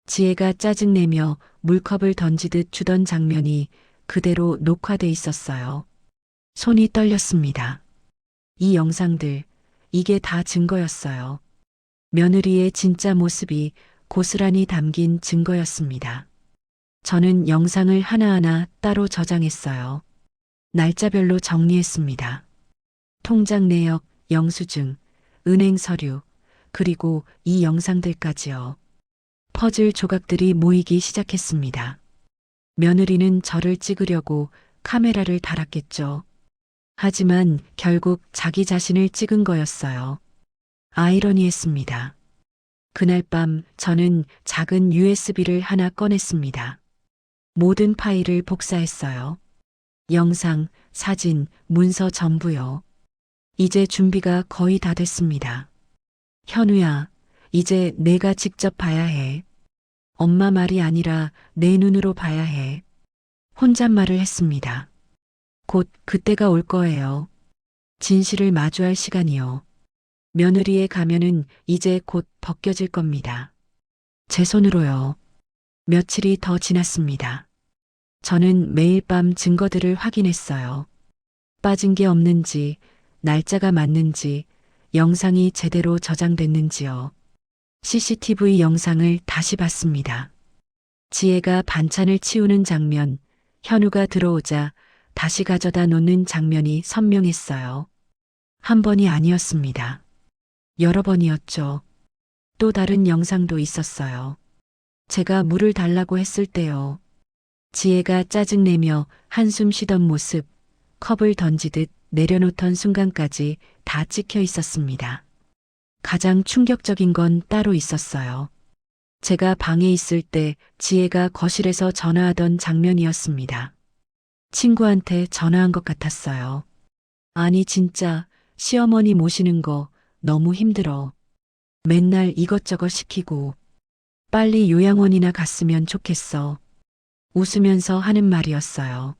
지혜가 짜증내며 물컵을 던지듯 주던 장면이 그대로 녹화돼 있었어요. 손이 떨렸습니다. 이 영상들, 이게 다 증거였어요. 며느리의 진짜 모습이 고스란히 담긴 증거였습니다. 저는 영상을 하나하나 따로 저장했어요. 날짜별로 정리했습니다. 통장 내역, 영수증, 은행 서류, 그리고 이 영상들까지요. 퍼즐 조각들이 모이기 시작했습니다. 며느리는 저를 찍으려고 카메라를 달았겠죠. 하지만 결국 자기 자신을 찍은 거였어요. 아이러니했습니다. 그날 밤 저는 작은 USB를 하나 꺼냈습니다. 모든 파일을 복사했어요. 영상, 사진, 문서 전부요. 이제 준비가 거의 다 됐습니다. 현우야, 이제 내가 직접 봐야 해. 엄마 말이 아니라 내 눈으로 봐야 해. 혼잣말을 했습니다. 곧 그때가 올 거예요. 진실을 마주할 시간이요. 며느리의 가면은 이제 곧 벗겨질 겁니다. 제 손으로요. 며칠이 더 지났습니다. 저는 매일 밤 증거들을 확인했어요. 빠진 게 없는지, 날짜가 맞는지, 영상이 제대로 저장됐는지요. CCTV 영상을 다시 봤습니다. 지혜가 반찬을 치우는 장면, 현우가 들어오자 다시 가져다 놓는 장면이 선명했어요. 한 번이 아니었습니다. 여러 번이었죠. 또 다른 영상도 있었어요. 제가 물을 달라고 했을 때요. 지혜가 짜증내며 한숨 쉬던 모습, 컵을 던지듯 내려놓던 순간까지 다 찍혀 있었습니다. 가장 충격적인 건 따로 있었어요. 제가 방에 있을 때 지혜가 거실에서 전화하던 장면이었습니다. 친구한테 전화한 것 같았어요. 아니, 진짜 시어머니 모시는 거 너무 힘들어. 맨날 이것저것 시키고 빨리 요양원이나 갔으면 좋겠어. 웃으면서 하는 말이었어요.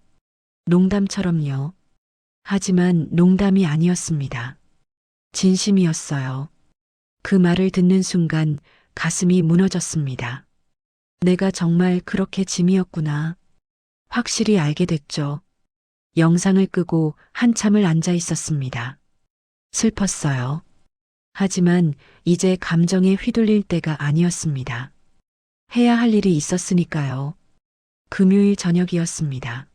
농담처럼요. 하지만 농담이 아니었습니다. 진심이었어요. 그 말을 듣는 순간 가슴이 무너졌습니다. 내가 정말 그렇게 짐이었구나. 확실히 알게 됐죠. 영상을 끄고 한참을 앉아 있었습니다. 슬펐어요. 하지만 이제 감정에 휘둘릴 때가 아니었습니다. 해야 할 일이 있었으니까요. 금요일 저녁이었습니다.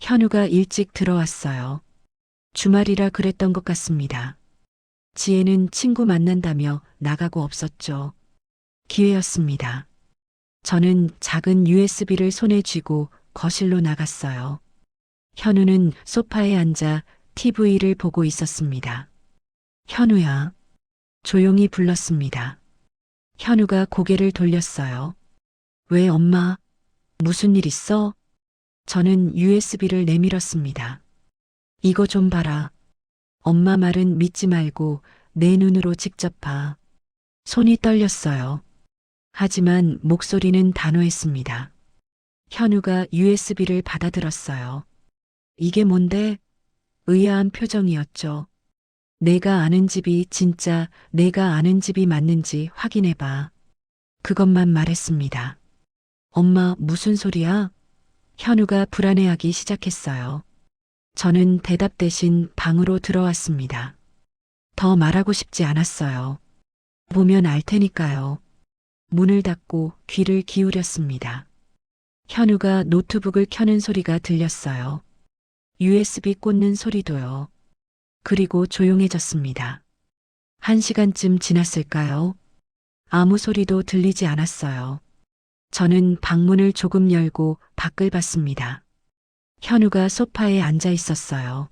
현우가 일찍 들어왔어요. 주말이라 그랬던 것 같습니다. 지혜는 친구 만난다며 나가고 없었죠. 기회였습니다. 저는 작은 USB를 손에 쥐고 거실로 나갔어요. 현우는 소파에 앉아 TV를 보고 있었습니다. 현우야. 조용히 불렀습니다. 현우가 고개를 돌렸어요. 왜 엄마? 무슨 일 있어? 저는 USB를 내밀었습니다. 이거 좀 봐라. 엄마 말은 믿지 말고 내 눈으로 직접 봐. 손이 떨렸어요. 하지만 목소리는 단호했습니다. 현우가 USB를 받아들었어요. 이게 뭔데? 의아한 표정이었죠. 내가 아는 집이 진짜 내가 아는 집이 맞는지 확인해봐. 그것만 말했습니다. 엄마, 무슨 소리야? 현우가 불안해하기 시작했어요. 저는 대답 대신 방으로 들어왔습니다. 더 말하고 싶지 않았어요. 보면 알 테니까요. 문을 닫고 귀를 기울였습니다. 현우가 노트북을 켜는 소리가 들렸어요. USB 꽂는 소리도요. 그리고 조용해졌습니다. 1시간쯤 지났을까요? 아무 소리도 들리지 않았어요. 저는 방문을 조금 열고 밖을 봤습니다. 현우가 소파에 앉아 있었어요.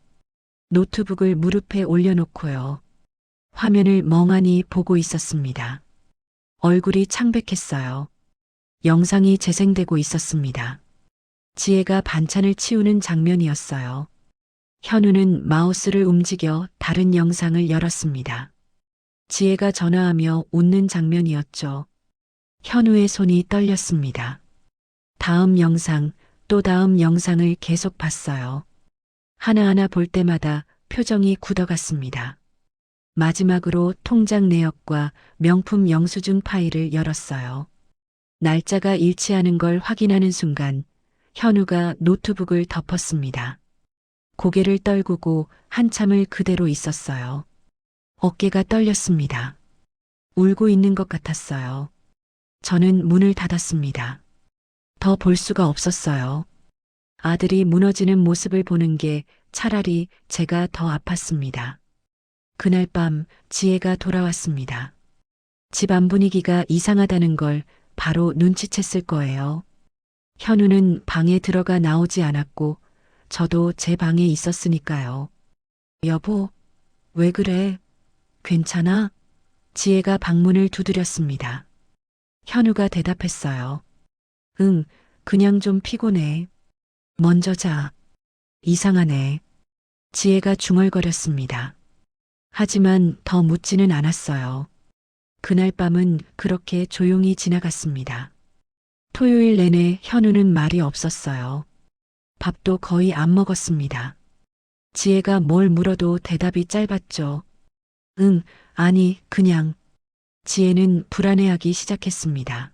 노트북을 무릎에 올려놓고요. 화면을 멍하니 보고 있었습니다. 얼굴이 창백했어요. 영상이 재생되고 있었습니다. 지혜가 반찬을 치우는 장면이었어요. 현우는 마우스를 움직여 다른 영상을 열었습니다. 지혜가 전화하며 웃는 장면이었죠. 현우의 손이 떨렸습니다. 다음 영상, 또 다음 영상을 계속 봤어요. 하나하나 볼 때마다 표정이 굳어갔습니다. 마지막으로 통장 내역과 명품 영수증 파일을 열었어요. 날짜가 일치하는 걸 확인하는 순간 현우가 노트북을 덮었습니다. 고개를 떨구고 한참을 그대로 있었어요. 어깨가 떨렸습니다. 울고 있는 것 같았어요. 저는 문을 닫았습니다. 더 볼 수가 없었어요. 아들이 무너지는 모습을 보는 게 차라리 제가 더 아팠습니다. 그날 밤 지혜가 돌아왔습니다. 집 안 분위기가 이상하다는 걸 바로 눈치챘을 거예요. 현우는 방에 들어가 나오지 않았고 저도 제 방에 있었으니까요. 여보, 왜 그래? 괜찮아? 지혜가 방문을 두드렸습니다. 현우가 대답했어요. 응, 그냥 좀 피곤해. 먼저 자. 이상하네. 지혜가 중얼거렸습니다. 하지만 더 묻지는 않았어요. 그날 밤은 그렇게 조용히 지나갔습니다. 토요일 내내 현우는 말이 없었어요. 밥도 거의 안 먹었습니다. 지혜가 뭘 물어도 대답이 짧았죠. 응, 아니, 그냥. 지혜는 불안해하기 시작했습니다.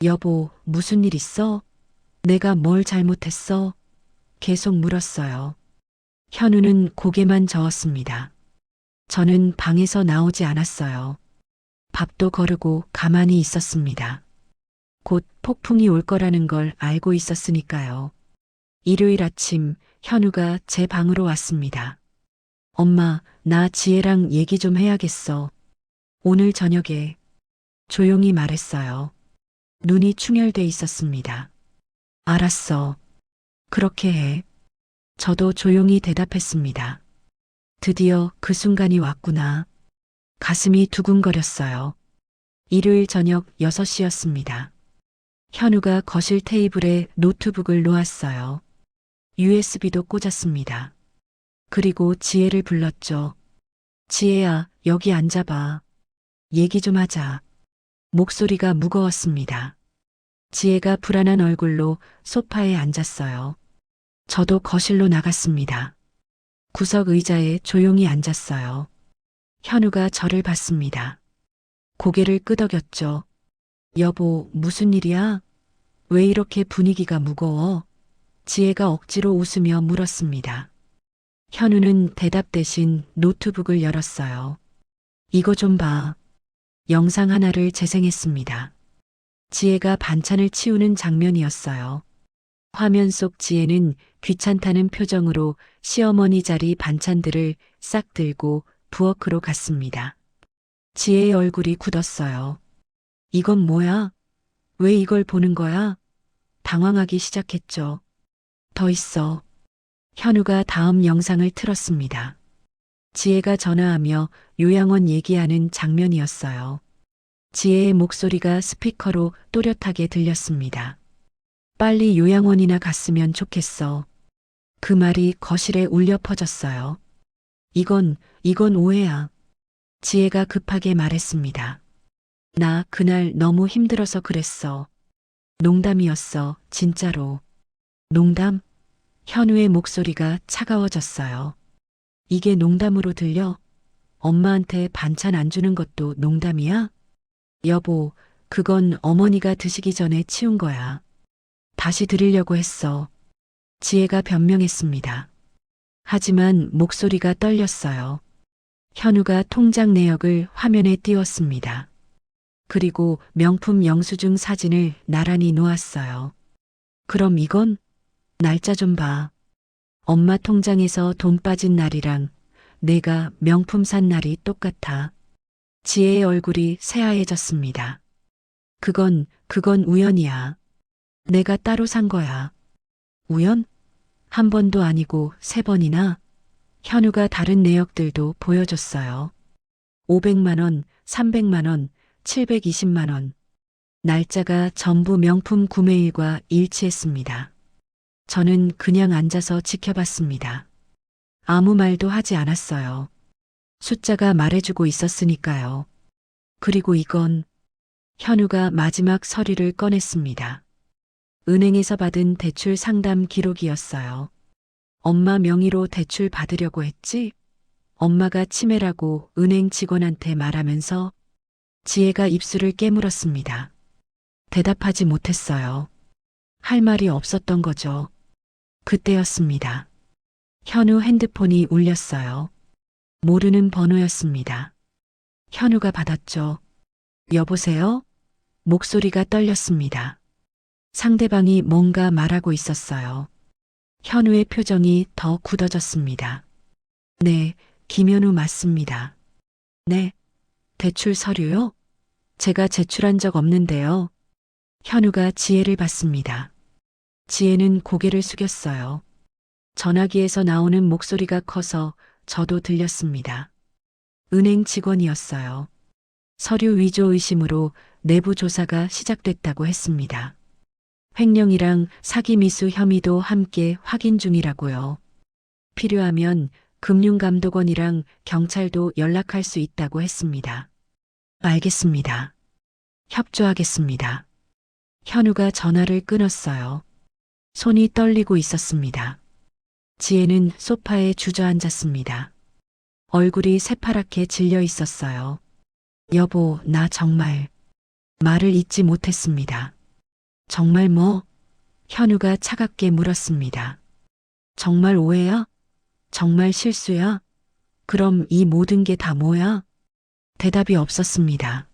여보, 무슨 일 있어? 내가 뭘 잘못했어? 계속 물었어요. 현우는 고개만 저었습니다. 저는 방에서 나오지 않았어요. 밥도 거르고 가만히 있었습니다. 곧 폭풍이 올 거라는 걸 알고 있었으니까요. 일요일 아침 현우가 제 방으로 왔습니다. 엄마, 나 지혜랑 얘기 좀 해야겠어. 오늘 저녁에 조용히 말했어요. 눈이 충혈돼 있었습니다. 알았어. 그렇게 해. 저도 조용히 대답했습니다. 드디어 그 순간이 왔구나. 가슴이 두근거렸어요. 일요일 저녁 6시였습니다. 현우가 거실 테이블에 노트북을 놓았어요. USB도 꽂았습니다. 그리고 지혜를 불렀죠. 지혜야, 여기 앉아봐. 얘기 좀 하자. 목소리가 무거웠습니다. 지혜가 불안한 얼굴로 소파에 앉았어요. 저도 거실로 나갔습니다. 구석 의자에 조용히 앉았어요. 현우가 저를 봤습니다. 고개를 끄덕였죠. 여보, 무슨 일이야? 왜 이렇게 분위기가 무거워? 지혜가 억지로 웃으며 물었습니다. 현우는 대답 대신 노트북을 열었어요. 이거 좀 봐. 영상 하나를 재생했습니다. 지혜가 반찬을 치우는 장면이었어요. 화면 속 지혜는 귀찮다는 표정으로 시어머니 자리 반찬들을 싹 들고 부엌으로 갔습니다. 지혜의 얼굴이 굳었어요. 이건 뭐야? 왜 이걸 보는 거야? 당황하기 시작했죠. 더 있어. 현우가 다음 영상을 틀었습니다. 지혜가 전화하며 요양원 얘기하는 장면이었어요. 지혜의 목소리가 스피커로 또렷하게 들렸습니다. 빨리 요양원이나 갔으면 좋겠어. 그 말이 거실에 울려 퍼졌어요. 이건 오해야. 지혜가 급하게 말했습니다. 나 그날 너무 힘들어서 그랬어. 농담이었어, 진짜로. 농담? 현우의 목소리가 차가워졌어요. 이게 농담으로 들려? 엄마한테 반찬 안 주는 것도 농담이야? 여보, 그건 어머니가 드시기 전에 치운 거야. 다시 드리려고 했어. 지혜가 변명했습니다. 하지만 목소리가 떨렸어요. 현우가 통장 내역을 화면에 띄웠습니다. 그리고 명품 영수증 사진을 나란히 놓았어요. 그럼 이건? 날짜 좀 봐. 엄마 통장에서 돈 빠진 날이랑 내가 명품 산 날이 똑같아. 지혜의 얼굴이 새하얘졌습니다. 그건 우연이야. 내가 따로 산 거야. 우연? 한 번도 아니고 3번이나? 현우가 다른 내역들도 보여줬어요. 500만 원, 300만 원, 720만 원. 날짜가 전부 명품 구매일과 일치했습니다. 저는 그냥 앉아서 지켜봤습니다. 아무 말도 하지 않았어요. 숫자가 말해주고 있었으니까요. 그리고 이건 현우가 마지막 서류를 꺼냈습니다. 은행에서 받은 대출 상담 기록이었어요. 엄마 명의로 대출 받으려고 했지? 엄마가 치매라고 은행 직원한테 말하면서 지혜가 입술을 깨물었습니다. 대답하지 못했어요. 할 말이 없었던 거죠. 그때였습니다. 현우 핸드폰이 울렸어요. 모르는 번호였습니다. 현우가 받았죠. 여보세요? 목소리가 떨렸습니다. 상대방이 뭔가 말하고 있었어요. 현우의 표정이 더 굳어졌습니다. 네, 김현우 맞습니다. 네, 대출 서류요? 제가 제출한 적 없는데요. 현우가 지혜를 봤습니다. 지혜는 고개를 숙였어요. 전화기에서 나오는 목소리가 커서 저도 들렸습니다. 은행 직원이었어요. 서류 위조 의심으로 내부 조사가 시작됐다고 했습니다. 횡령이랑 사기 미수 혐의도 함께 확인 중이라고요. 필요하면 금융감독원이랑 경찰도 연락할 수 있다고 했습니다. 알겠습니다. 협조하겠습니다. 현우가 전화를 끊었어요. 손이 떨리고 있었습니다. 지혜는 소파에 주저앉았습니다. 얼굴이 새파랗게 질려 있었어요. 여보, 나 정말 말을 잇지 못했습니다. 정말 뭐? 현우가 차갑게 물었습니다. 정말 오해야? 정말 실수야? 그럼 이 모든 게 다 뭐야? 대답이 없었습니다.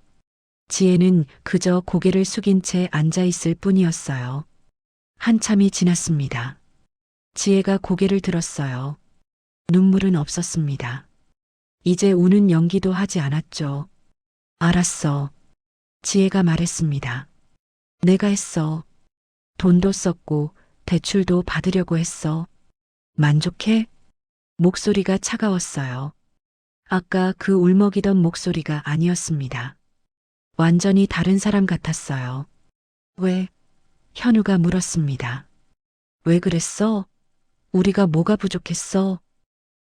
지혜는 그저 고개를 숙인 채 앉아 있을 뿐이었어요. 한참이 지났습니다. 지혜가 고개를 들었어요. 눈물은 없었습니다. 이제 우는 연기도 하지 않았죠. 알았어. 지혜가 말했습니다. 내가 했어. 돈도 썼고 대출도 받으려고 했어. 만족해? 목소리가 차가웠어요. 아까 그 울먹이던 목소리가 아니었습니다. 완전히 다른 사람 같았어요. 왜? 현우가 물었습니다. 왜 그랬어? 우리가 뭐가 부족했어?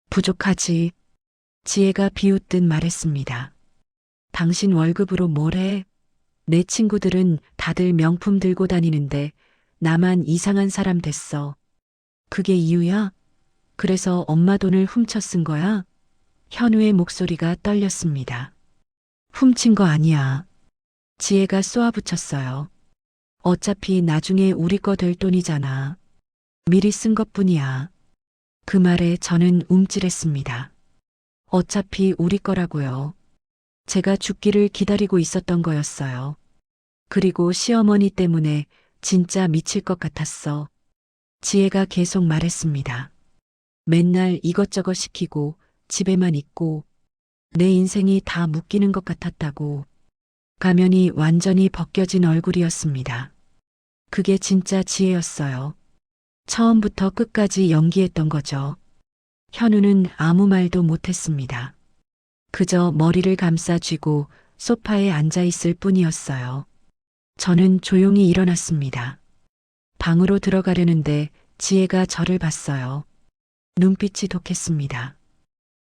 부족하지. 지혜가 비웃듯 말했습니다. 당신 월급으로 뭘 해? 내 친구들은 다들 명품 들고 다니는데 나만 이상한 사람 됐어. 그게 이유야? 그래서 엄마 돈을 훔쳐 쓴 거야? 현우의 목소리가 떨렸습니다. 훔친 거 아니야. 지혜가 쏘아붙였어요. 어차피 나중에 우리 거 될 돈이잖아. 미리 쓴 것뿐이야. 그 말에 저는 움찔했습니다. 어차피 우리 거라고요. 제가 죽기를 기다리고 있었던 거였어요. 그리고 시어머니 때문에 진짜 미칠 것 같았어. 지혜가 계속 말했습니다. 맨날 이것저것 시키고 집에만 있고 내 인생이 다 묶이는 것 같았다고. 가면이 완전히 벗겨진 얼굴이었습니다. 그게 진짜 지혜였어요. 처음부터 끝까지 연기했던 거죠. 현우는 아무 말도 못했습니다. 그저 머리를 감싸 쥐고 소파에 앉아 있을 뿐이었어요. 저는 조용히 일어났습니다. 방으로 들어가려는데 지혜가 저를 봤어요. 눈빛이 독했습니다.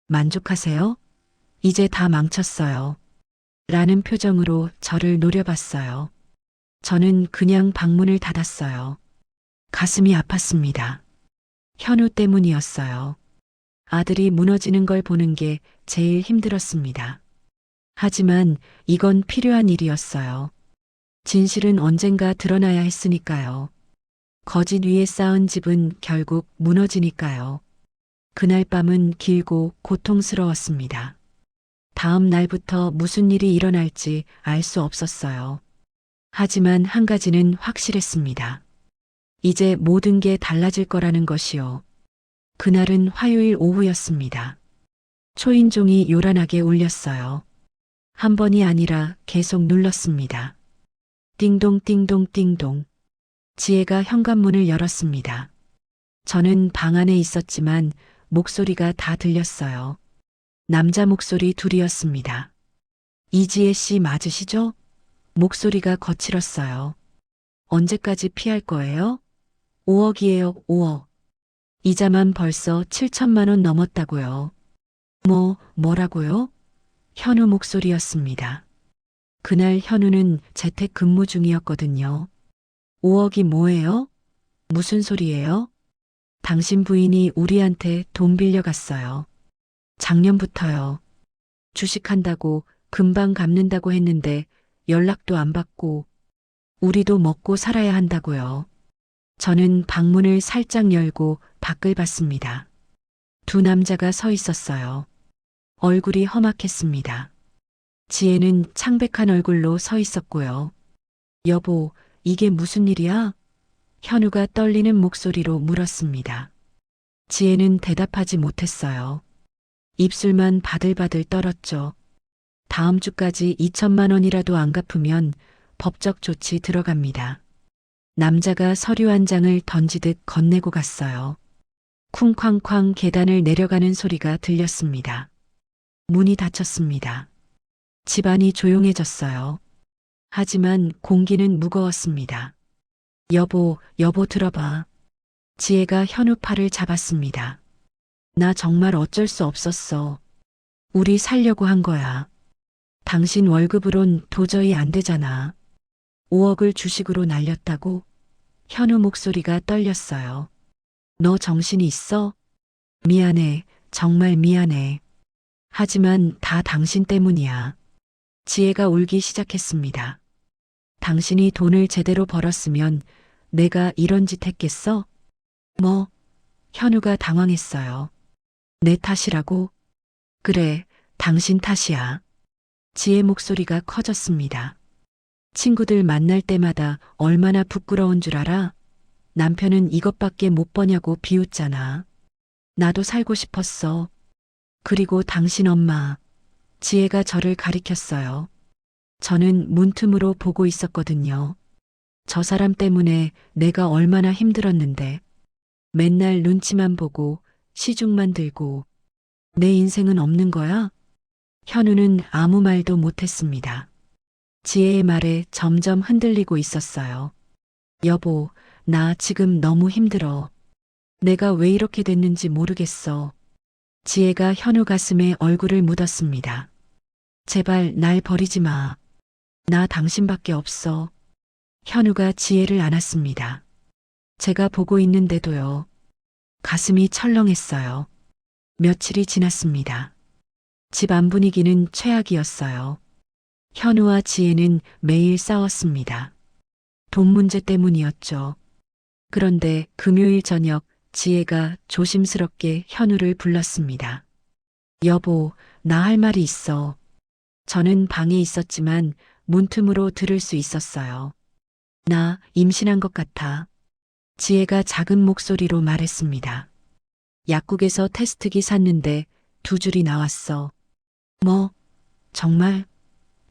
만족하세요? 이제 다 망쳤어요. 라는 표정으로 저를 노려봤어요. 저는 그냥 방문을 닫았어요. 가슴이 아팠습니다. 현우 때문이었어요. 아들이 무너지는 걸 보는 게 제일 힘들었습니다. 하지만 이건 필요한 일이었어요. 진실은 언젠가 드러나야 했으니까요. 거짓 위에 쌓은 집은 결국 무너지니까요. 그날 밤은 길고 고통스러웠습니다. 다음 날부터 무슨 일이 일어날지 알 수 없었어요. 하지만 한 가지는 확실했습니다. 이제 모든 게 달라질 거라는 것이요. 그날은 화요일 오후였습니다. 초인종이 요란하게 울렸어요. 한 번이 아니라 계속 눌렀습니다. 띵동 띵동 띵동. 지혜가 현관문을 열었습니다. 저는 방 안에 있었지만 목소리가 다 들렸어요. 남자 목소리 둘이었습니다. 이지혜 씨 맞으시죠? 목소리가 거칠었어요. 언제까지 피할 거예요? 5억이에요, 5억. 이자만 벌써 7천만 원 넘었다고요. 뭐라고요? 현우 목소리였습니다. 그날 현우는 재택 근무 중이었거든요. 5억이 뭐예요? 무슨 소리예요? 당신 부인이 우리한테 돈 빌려갔어요. 작년부터요. 주식한다고 금방 갚는다고 했는데 연락도 안 받고 우리도 먹고 살아야 한다고요. 저는 방문을 살짝 열고 밖을 봤습니다. 두 남자가 서 있었어요. 얼굴이 험악했습니다. 지혜는 창백한 얼굴로 서 있었고요. 여보, 이게 무슨 일이야? 현우가 떨리는 목소리로 물었습니다. 지혜는 대답하지 못했어요. 입술만 바들바들 떨었죠. 다음 주까지 2천만 원이라도 안 갚으면 법적 조치 들어갑니다. 남자가 서류 한 장을 던지듯 건네고 갔어요. 쿵쾅쾅 계단을 내려가는 소리가 들렸습니다. 문이 닫혔습니다. 집안이 조용해졌어요. 하지만 공기는 무거웠습니다. 여보 들어봐. 지혜가 현우 팔을 잡았습니다. 나 정말 어쩔 수 없었어. 우리 살려고 한 거야. 당신 월급으론 도저히 안 되잖아. 5억을 주식으로 날렸다고? 현우 목소리가 떨렸어요. 너 정신이 있어? 미안해. 정말 미안해. 하지만 다 당신 때문이야. 지혜가 울기 시작했습니다. 당신이 돈을 제대로 벌었으면 내가 이런 짓 했겠어? 뭐? 현우가 당황했어요. 내 탓이라고? 그래, 당신 탓이야. 지혜 목소리가 커졌습니다. 친구들 만날 때마다 얼마나 부끄러운 줄 알아? 남편은 이것밖에 못 버냐고 비웃잖아. 나도 살고 싶었어. 그리고 당신 엄마. 지혜가 저를 가리켰어요. 저는 문틈으로 보고 있었거든요. 저 사람 때문에 내가 얼마나 힘들었는데. 맨날 눈치만 보고 시중만 들고 내 인생은 없는 거야? 현우는 아무 말도 못했습니다. 지혜의 말에 점점 흔들리고 있었어요. 여보, 나 지금 너무 힘들어. 내가 왜 이렇게 됐는지 모르겠어. 지혜가 현우 가슴에 얼굴을 묻었습니다. 제발 날 버리지 마. 나 당신밖에 없어. 현우가 지혜를 안았습니다. 제가 보고 있는데도요. 가슴이 철렁했어요. 며칠이 지났습니다. 집 안 분위기는 최악이었어요. 현우와 지혜는 매일 싸웠습니다. 돈 문제 때문이었죠. 그런데 금요일 저녁 지혜가 조심스럽게 현우를 불렀습니다. 여보, 나 할 말이 있어. 저는 방에 있었지만 문틈으로 들을 수 있었어요. 나 임신한 것 같아. 지혜가 작은 목소리로 말했습니다. 약국에서 테스트기 샀는데 2줄이 나왔어. 뭐, 정말?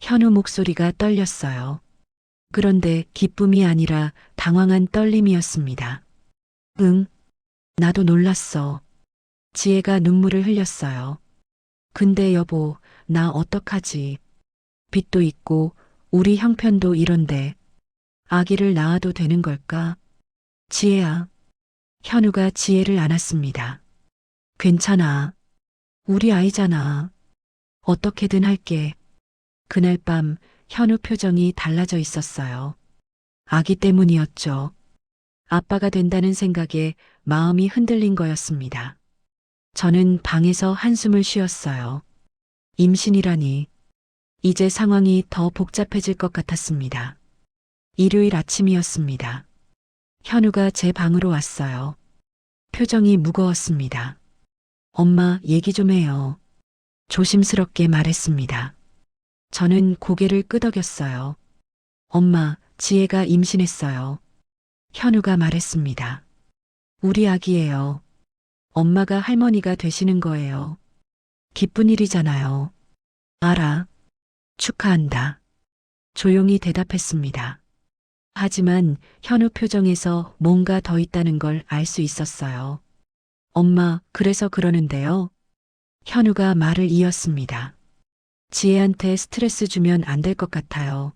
현우 목소리가 떨렸어요. 그런데 기쁨이 아니라 당황한 떨림이었습니다. 응, 나도 놀랐어. 지혜가 눈물을 흘렸어요. 근데 여보, 나 어떡하지? 빚도 있고 우리 형편도 이런데 아기를 낳아도 되는 걸까? 지혜야. 현우가 지혜를 안았습니다. 괜찮아. 우리 아이잖아. 어떻게든 할게. 그날 밤 현우 표정이 달라져 있었어요. 아기 때문이었죠. 아빠가 된다는 생각에 마음이 흔들린 거였습니다. 저는 방에서 한숨을 쉬었어요. 임신이라니. 이제 상황이 더 복잡해질 것 같았습니다. 일요일 아침이었습니다. 현우가 제 방으로 왔어요. 표정이 무거웠습니다. 엄마, 얘기 좀 해요. 조심스럽게 말했습니다. 저는 고개를 끄덕였어요. 엄마, 지혜가 임신했어요. 현우가 말했습니다. 우리 아기예요. 엄마가 할머니가 되시는 거예요. 기쁜 일이잖아요. 알아. 축하한다. 조용히 대답했습니다. 하지만 현우 표정에서 뭔가 더 있다는 걸 알 수 있었어요. 엄마, 그래서 그러는데요. 현우가 말을 이었습니다. 지혜한테 스트레스 주면 안 될 것 같아요.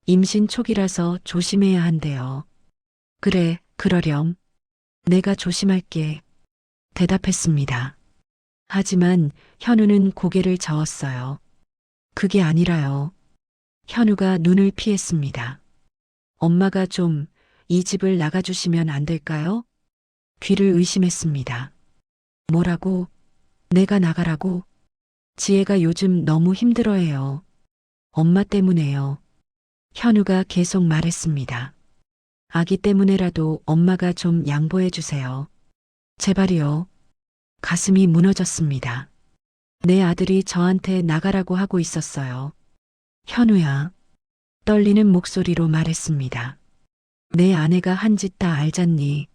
임신 초기라서 조심해야 한대요. 그래, 그러렴. 내가 조심할게. 대답했습니다. 하지만 현우는 고개를 저었어요. 그게 아니라요. 현우가 눈을 피했습니다. 엄마가 좀 이 집을 나가주시면 안 될까요? 귀를 의심했습니다. 뭐라고? 내가 나가라고? 지혜가 요즘 너무 힘들어해요. 엄마 때문에요. 현우가 계속 말했습니다. 아기 때문에라도 엄마가 좀 양보해 주세요. 제발이요. 가슴이 무너졌습니다. 내 아들이 저한테 나가라고 하고 있었어요. 현우야. 떨리는 목소리로 말했습니다. 내 아내가 한 짓 다 알잖니.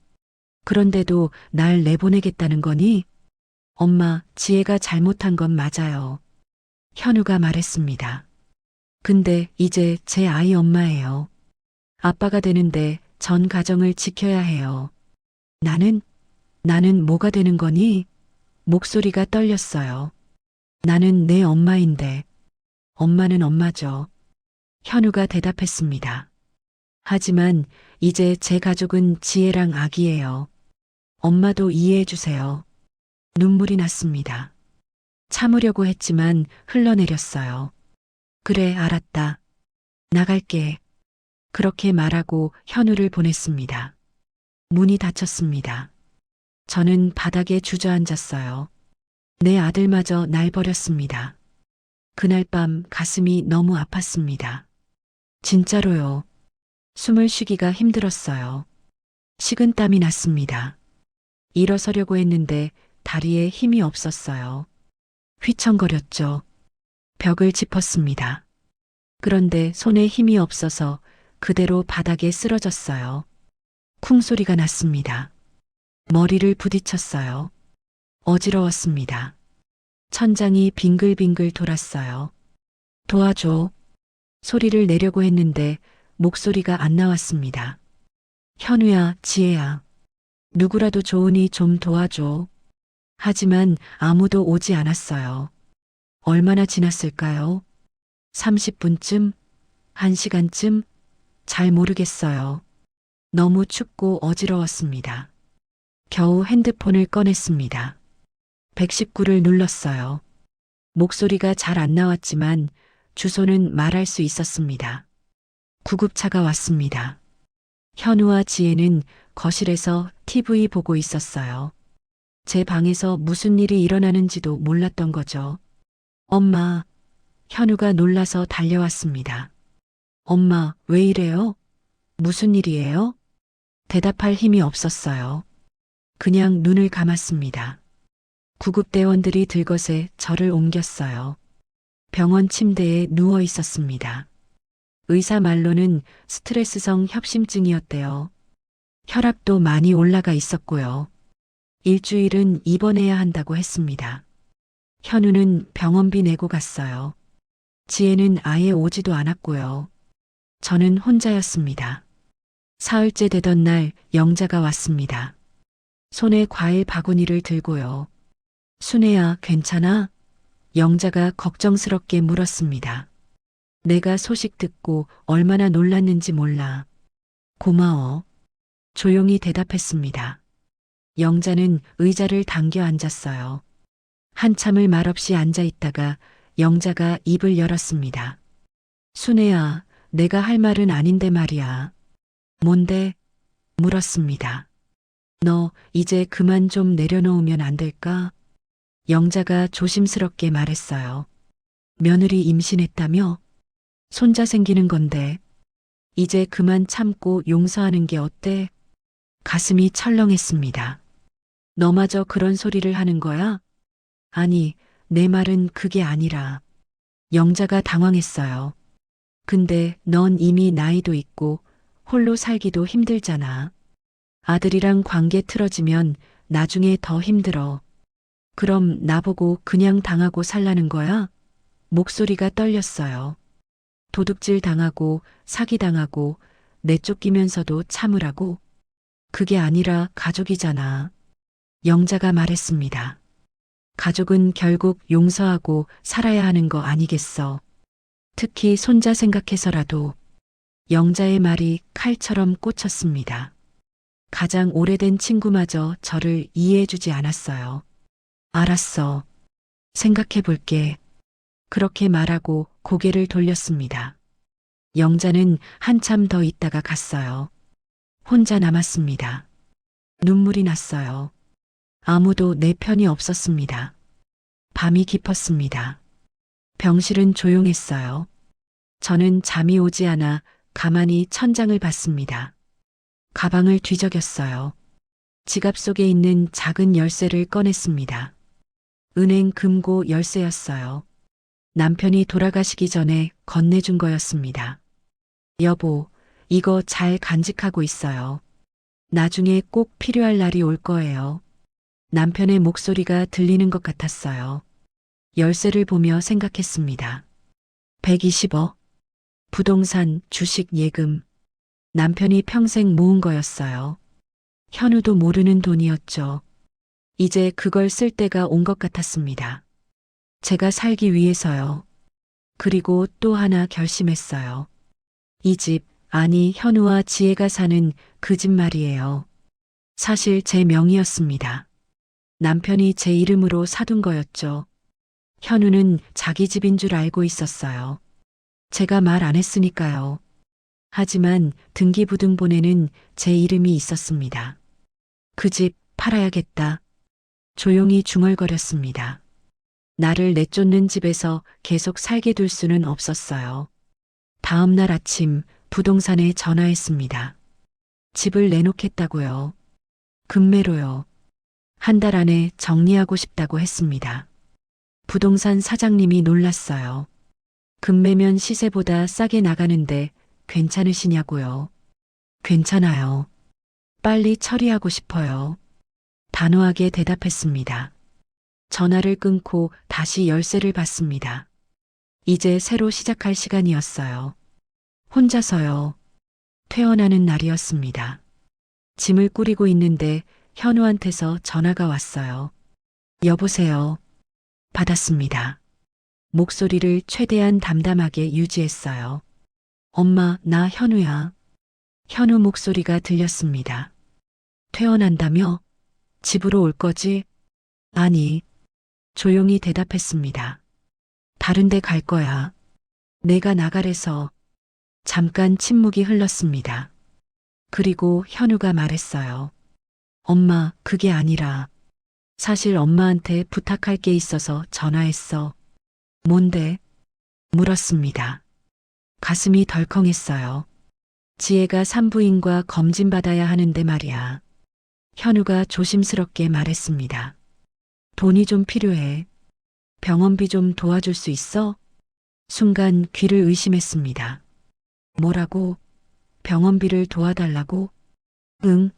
그런데도 날 내보내겠다는 거니? 엄마, 지혜가 잘못한 건 맞아요. 현우가 말했습니다. 근데 이제 제 아이 엄마예요. 아빠가 되는데 전 가정을 지켜야 해요. 나는 뭐가 되는 거니? 목소리가 떨렸어요. 나는 내 엄마인데. 엄마는 엄마죠. 현우가 대답했습니다. 하지만 이제 제 가족은 지혜랑 아기예요. 엄마도 이해해 주세요. 눈물이 났습니다. 참으려고 했지만 흘러내렸어요. 그래, 알았다. 나갈게. 그렇게 말하고 현우를 보냈습니다. 문이 닫혔습니다. 저는 바닥에 주저앉았어요. 내 아들마저 날 버렸습니다. 그날 밤 가슴이 너무 아팠습니다. 진짜로요. 숨을 쉬기가 힘들었어요. 식은땀이 났습니다. 일어서려고 했는데 다리에 힘이 없었어요. 휘청거렸죠. 벽을 짚었습니다. 그런데 손에 힘이 없어서 그대로 바닥에 쓰러졌어요. 쿵 소리가 났습니다. 머리를 부딪혔어요. 어지러웠습니다. 천장이 빙글빙글 돌았어요. 도와줘. 소리를 내려고 했는데 목소리가 안 나왔습니다. 현우야, 지혜야. 누구라도 좋으니 좀 도와줘. 하지만 아무도 오지 않았어요. 얼마나 지났을까요? 30분쯤? 1시간쯤? 잘 모르겠어요. 너무 춥고 어지러웠습니다. 겨우 핸드폰을 꺼냈습니다. 119를 눌렀어요. 목소리가 잘 안 나왔지만 주소는 말할 수 있었습니다. 구급차가 왔습니다. 현우와 지혜는 거실에서 TV 보고 있었어요. 제 방에서 무슨 일이 일어나는지도 몰랐던 거죠. 엄마, 현우가 놀라서 달려왔습니다. 엄마, 왜 이래요? 무슨 일이에요? 대답할 힘이 없었어요. 그냥 눈을 감았습니다. 구급대원들이 들것에 저를 옮겼어요. 병원 침대에 누워 있었습니다. 의사 말로는 스트레스성 협심증이었대요. 혈압도 많이 올라가 있었고요. 일주일은 입원해야 한다고 했습니다. 현우는 병원비 내고 갔어요. 지혜는 아예 오지도 않았고요. 저는 혼자였습니다. 사흘째 되던 날 영자가 왔습니다. 손에 과일 바구니를 들고요. 순애야, 괜찮아? 영자가 걱정스럽게 물었습니다. 내가 소식 듣고 얼마나 놀랐는지 몰라. 고마워. 조용히 대답했습니다. 영자는 의자를 당겨 앉았어요. 한참을 말없이 앉아 있다가 영자가 입을 열었습니다. 순애야, 내가 할 말은 아닌데 말이야. 뭔데? 물었습니다. 너 이제 그만 좀 내려놓으면 안 될까? 영자가 조심스럽게 말했어요. 며느리 임신했다며? 손자 생기는 건데. 이제 그만 참고 용서하는 게 어때? 가슴이 철렁했습니다. 너마저 그런 소리를 하는 거야? 아니, 내 말은 그게 아니라. 영자가 당황했어요. 근데 넌 이미 나이도 있고 홀로 살기도 힘들잖아. 아들이랑 관계 틀어지면 나중에 더 힘들어. 그럼 나보고 그냥 당하고 살라는 거야? 목소리가 떨렸어요. 도둑질 당하고 사기 당하고 내쫓기면서도 참으라고? 그게 아니라 가족이잖아. 영자가 말했습니다. 가족은 결국 용서하고 살아야 하는 거 아니겠어. 특히 손자 생각해서라도. 영자의 말이 칼처럼 꽂혔습니다. 가장 오래된 친구마저 저를 이해해주지 않았어요. 알았어. 생각해 볼게. 그렇게 말하고 고개를 돌렸습니다. 영자는 한참 더 있다가 갔어요. 혼자 남았습니다. 눈물이 났어요. 아무도 내 편이 없었습니다. 밤이 깊었습니다. 병실은 조용했어요. 저는 잠이 오지 않아 가만히 천장을 봤습니다. 가방을 뒤적였어요. 지갑 속에 있는 작은 열쇠를 꺼냈습니다. 은행 금고 열쇠였어요. 남편이 돌아가시기 전에 건네준 거였습니다. 여보, 이거 잘 간직하고 있어요. 나중에 꼭 필요할 날이 올 거예요. 남편의 목소리가 들리는 것 같았어요. 열쇠를 보며 생각했습니다. 120억. 부동산, 주식, 예금. 남편이 평생 모은 거였어요. 현우도 모르는 돈이었죠. 이제 그걸 쓸 때가 온 것 같았습니다. 제가 살기 위해서요. 그리고 또 하나 결심했어요. 이 집, 아니 현우와 지혜가 사는 그 집 말이에요. 사실 제 명의였습니다. 남편이 제 이름으로 사둔 거였죠. 현우는 자기 집인 줄 알고 있었어요. 제가 말 안 했으니까요. 하지만 등기부등본에는 제 이름이 있었습니다. 그 집 팔아야겠다. 조용히 중얼거렸습니다. 나를 내쫓는 집에서 계속 살게 둘 수는 없었어요. 다음 날 아침 부동산에 전화했습니다. 집을 내놓겠다고요. 금매로요. 한 달 안에 정리하고 싶다고 했습니다. 부동산 사장님이 놀랐어요. 금매면 시세보다 싸게 나가는데 괜찮으시냐고요. 괜찮아요. 빨리 처리하고 싶어요. 단호하게 대답했습니다. 전화를 끊고 다시 열쇠를 받습니다. 이제 새로 시작할 시간이었어요. 혼자서요. 퇴원하는 날이었습니다. 짐을 꾸리고 있는데 현우한테서 전화가 왔어요. 여보세요. 받았습니다. 목소리를 최대한 담담하게 유지했어요. 엄마, 나 현우야. 현우 목소리가 들렸습니다. 퇴원한다며? 집으로 올 거지? 아니. 조용히 대답했습니다. 다른 데 갈 거야. 내가 나가래서. 잠깐 침묵이 흘렀습니다. 그리고 현우가 말했어요. 엄마, 그게 아니라 사실 엄마한테 부탁할 게 있어서 전화했어. 뭔데? 물었습니다. 가슴이 덜컹했어요. 지혜가 산부인과 검진받아야 하는데 말이야. 현우가 조심스럽게 말했습니다. 돈이 좀 필요해. 병원비 좀 도와줄 수 있어? 순간 귀를 의심했습니다. 뭐라고? 병원비를 도와달라고? 응.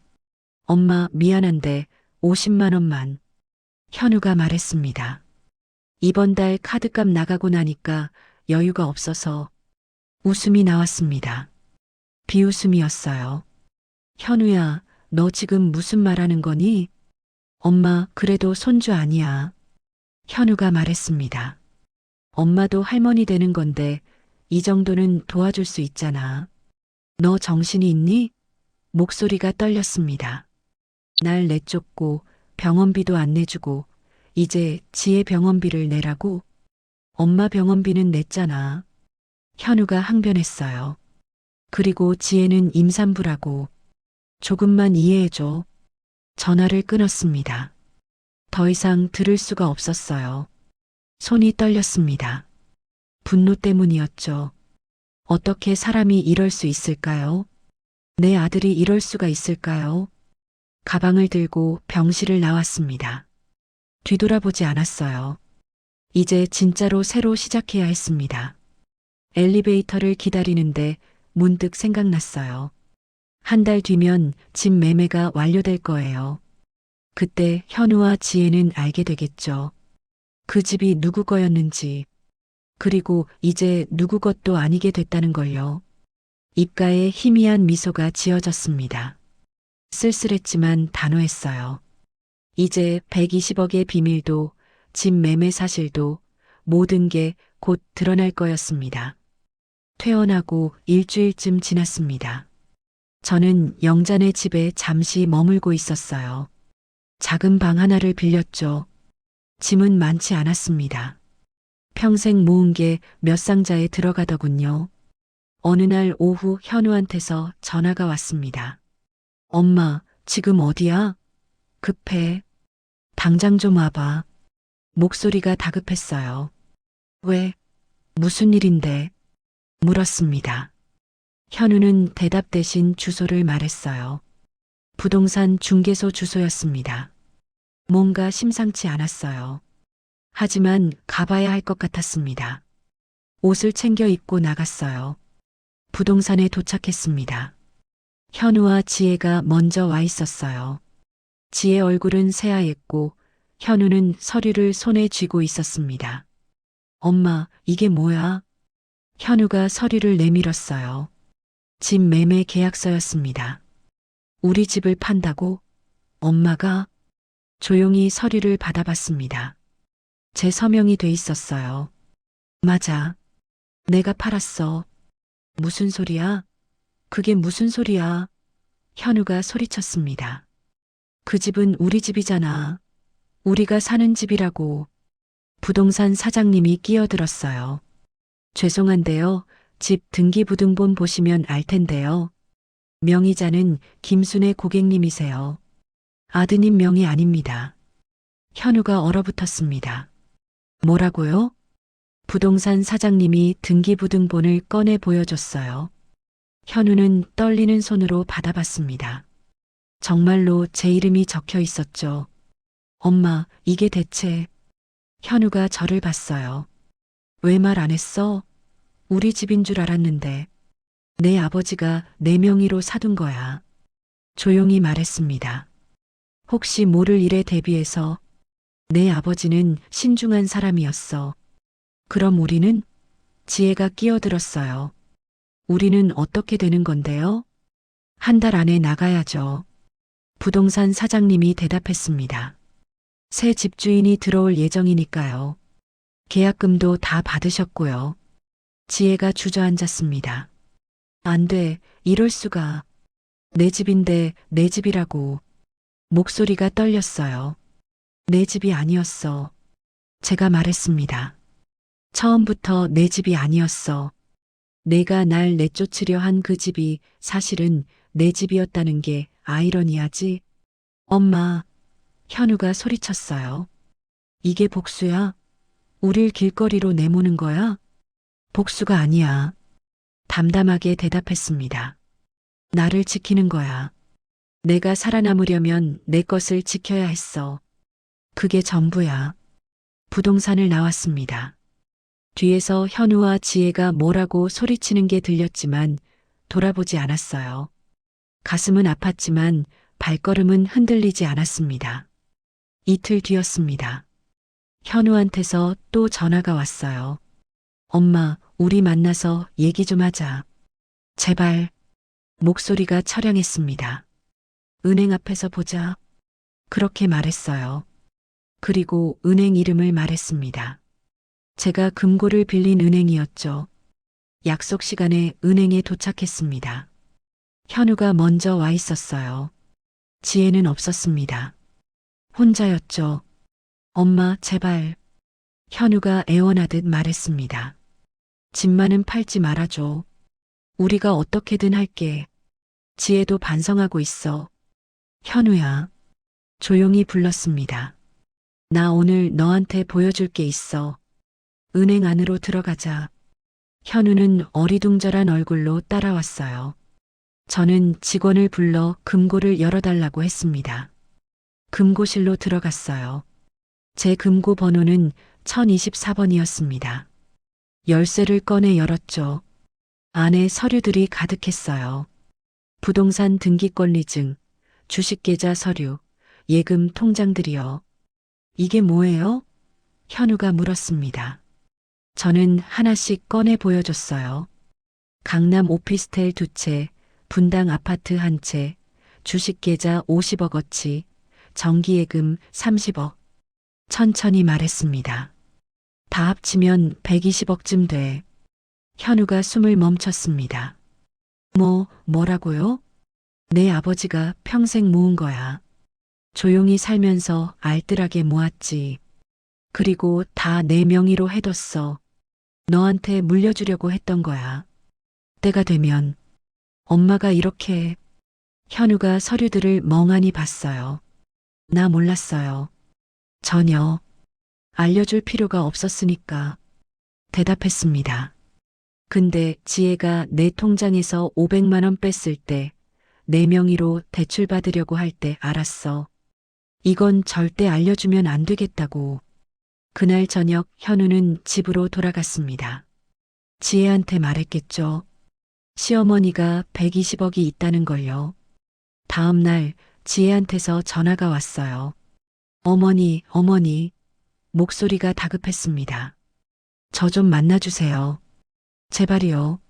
엄마 미안한데 50만 원만. 현우가 말했습니다. 이번 달 카드값 나가고 나니까 여유가 없어서. 웃음이 나왔습니다. 비웃음이었어요. 현우야, 너 지금 무슨 말하는 거니? 엄마, 그래도 손주 아니야. 현우가 말했습니다. 엄마도 할머니 되는 건데 이 정도는 도와줄 수 있잖아. 너 정신이 있니? 목소리가 떨렸습니다. 날 내쫓고 병원비도 안 내주고 이제 지혜 병원비를 내라고? 엄마 병원비는 냈잖아. 현우가 항변했어요. 그리고 지혜는 임산부라고. 조금만 이해해줘. 전화를 끊었습니다. 더 이상 들을 수가 없었어요. 손이 떨렸습니다. 분노 때문이었죠. 어떻게 사람이 이럴 수 있을까요? 내 아들이 이럴 수가 있을까요? 가방을 들고 병실을 나왔습니다. 뒤돌아보지 않았어요. 이제 진짜로 새로 시작해야 했습니다. 엘리베이터를 기다리는데 문득 생각났어요. 한 달 뒤면 집 매매가 완료될 거예요. 그때 현우와 지혜는 알게 되겠죠. 그 집이 누구 거였는지, 그리고 이제 누구 것도 아니게 됐다는 걸요. 입가에 희미한 미소가 지어졌습니다. 쓸쓸했지만 단호했어요. 이제 120억의 비밀도 집 매매 사실도 모든 게 곧 드러날 거였습니다. 퇴원하고 일주일쯤 지났습니다. 저는 영자네 집에 잠시 머물고 있었어요. 작은 방 하나를 빌렸죠. 짐은 많지 않았습니다. 평생 모은 게 몇 상자에 들어가더군요. 어느 날 오후 현우한테서 전화가 왔습니다. 엄마, 지금 어디야? 급해. 당장 좀 와봐. 목소리가 다급했어요. 왜? 무슨 일인데? 물었습니다. 현우는 대답 대신 주소를 말했어요. 부동산 중개소 주소였습니다. 뭔가 심상치 않았어요. 하지만 가봐야 할 것 같았습니다. 옷을 챙겨 입고 나갔어요. 부동산에 도착했습니다. 현우와 지혜가 먼저 와 있었어요. 지혜 얼굴은 새하얗고 현우는 서류를 손에 쥐고 있었습니다. 엄마, 이게 뭐야? 현우가 서류를 내밀었어요. 집 매매 계약서였습니다. 우리 집을 판다고? 엄마가? 조용히 서류를 받아봤습니다. 제 서명이 돼 있었어요. 맞아. 내가 팔았어. 무슨 소리야? 그게 무슨 소리야? 현우가 소리쳤습니다. 그 집은 우리 집이잖아. 우리가 사는 집이라고. 부동산 사장님이 끼어들었어요. 죄송한데요. 집 등기부등본 보시면 알 텐데요. 명의자는 김순애 고객님이세요. 아드님 명의 아닙니다. 현우가 얼어붙었습니다. 뭐라고요? 부동산 사장님이 등기부등본을 꺼내 보여줬어요. 현우는 떨리는 손으로 받아봤습니다. 정말로 제 이름이 적혀 있었죠. 엄마, 이게 대체... 현우가 저를 봤어요. 왜 말 안 했어? 우리 집인 줄 알았는데. 내 아버지가 내 명의로 사둔 거야. 조용히 말했습니다. 혹시 모를 일에 대비해서 내 아버지는 신중한 사람이었어. 그럼 우리는? 지혜가 끼어들었어요. 우리는 어떻게 되는 건데요? 한 달 안에 나가야죠. 부동산 사장님이 대답했습니다. 새 집주인이 들어올 예정이니까요. 계약금도 다 받으셨고요. 지혜가 주저앉았습니다. 안 돼, 이럴 수가. 내 집인데 내 집이라고. 목소리가 떨렸어요. 내 집이 아니었어. 제가 말했습니다. 처음부터 내 집이 아니었어. 내가 날 내쫓으려 한 그 집이 사실은 내 집이었다는 게 아이러니하지? 엄마, 현우가 소리쳤어요. 이게 복수야? 우릴 길거리로 내모는 거야? 복수가 아니야. 담담하게 대답했습니다. 나를 지키는 거야. 내가 살아남으려면 내 것을 지켜야 했어. 그게 전부야. 부동산을 나왔습니다. 뒤에서 현우와 지혜가 뭐라고 소리치는 게 들렸지만 돌아보지 않았어요. 가슴은 아팠지만 발걸음은 흔들리지 않았습니다. 이틀 뒤였습니다. 현우한테서 또 전화가 왔어요. 엄마, 우리 만나서 얘기 좀 하자. 제발. 목소리가 처량했습니다. 은행 앞에서 보자. 그렇게 말했어요. 그리고 은행 이름을 말했습니다. 제가 금고를 빌린 은행이었죠. 약속 시간에 은행에 도착했습니다. 현우가 먼저 와 있었어요. 지혜는 없었습니다. 혼자였죠. 엄마, 제발. 현우가 애원하듯 말했습니다. 집만은 팔지 말아줘. 우리가 어떻게든 할게. 지혜도 반성하고 있어. 현우야. 조용히 불렀습니다. 나 오늘 너한테 보여줄 게 있어. 은행 안으로 들어가자. 현우는 어리둥절한 얼굴로 따라왔어요. 저는 직원을 불러 금고를 열어달라고 했습니다. 금고실로 들어갔어요. 제 금고 번호는 1024번이었습니다. 열쇠를 꺼내 열었죠. 안에 서류들이 가득했어요. 부동산 등기권리증, 주식계좌 서류, 예금 통장들이요. 이게 뭐예요? 현우가 물었습니다. 저는 하나씩 꺼내 보여줬어요. 강남 오피스텔 2채, 분당 아파트 1채, 주식계좌 50억어치, 정기예금 30억. 천천히 말했습니다. 다 합치면 120억쯤 돼. 현우가 숨을 멈췄습니다. 뭐라고요? 내 아버지가 평생 모은 거야. 조용히 살면서 알뜰하게 모았지. 그리고 다 내 명의로 해뒀어. 너한테 물려주려고 했던 거야. 때가 되면 엄마가 이렇게. 현우가 서류들을 멍하니 봤어요. 나 몰랐어요. 전혀. 알려줄 필요가 없었으니까. 대답했습니다. 근데 지혜가 내 통장에서 500만 원 뺐을 때 내 명의로 대출받으려고 할 때 알았어. 이건 절대 알려주면 안 되겠다고. 그날 저녁 현우는 집으로 돌아갔습니다. 지혜한테 말했겠죠. 시어머니가 120억이 있다는 걸요. 다음 날 지혜한테서 전화가 왔어요. 어머니. 목소리가 다급했습니다. 저 좀 만나주세요. 제발이요.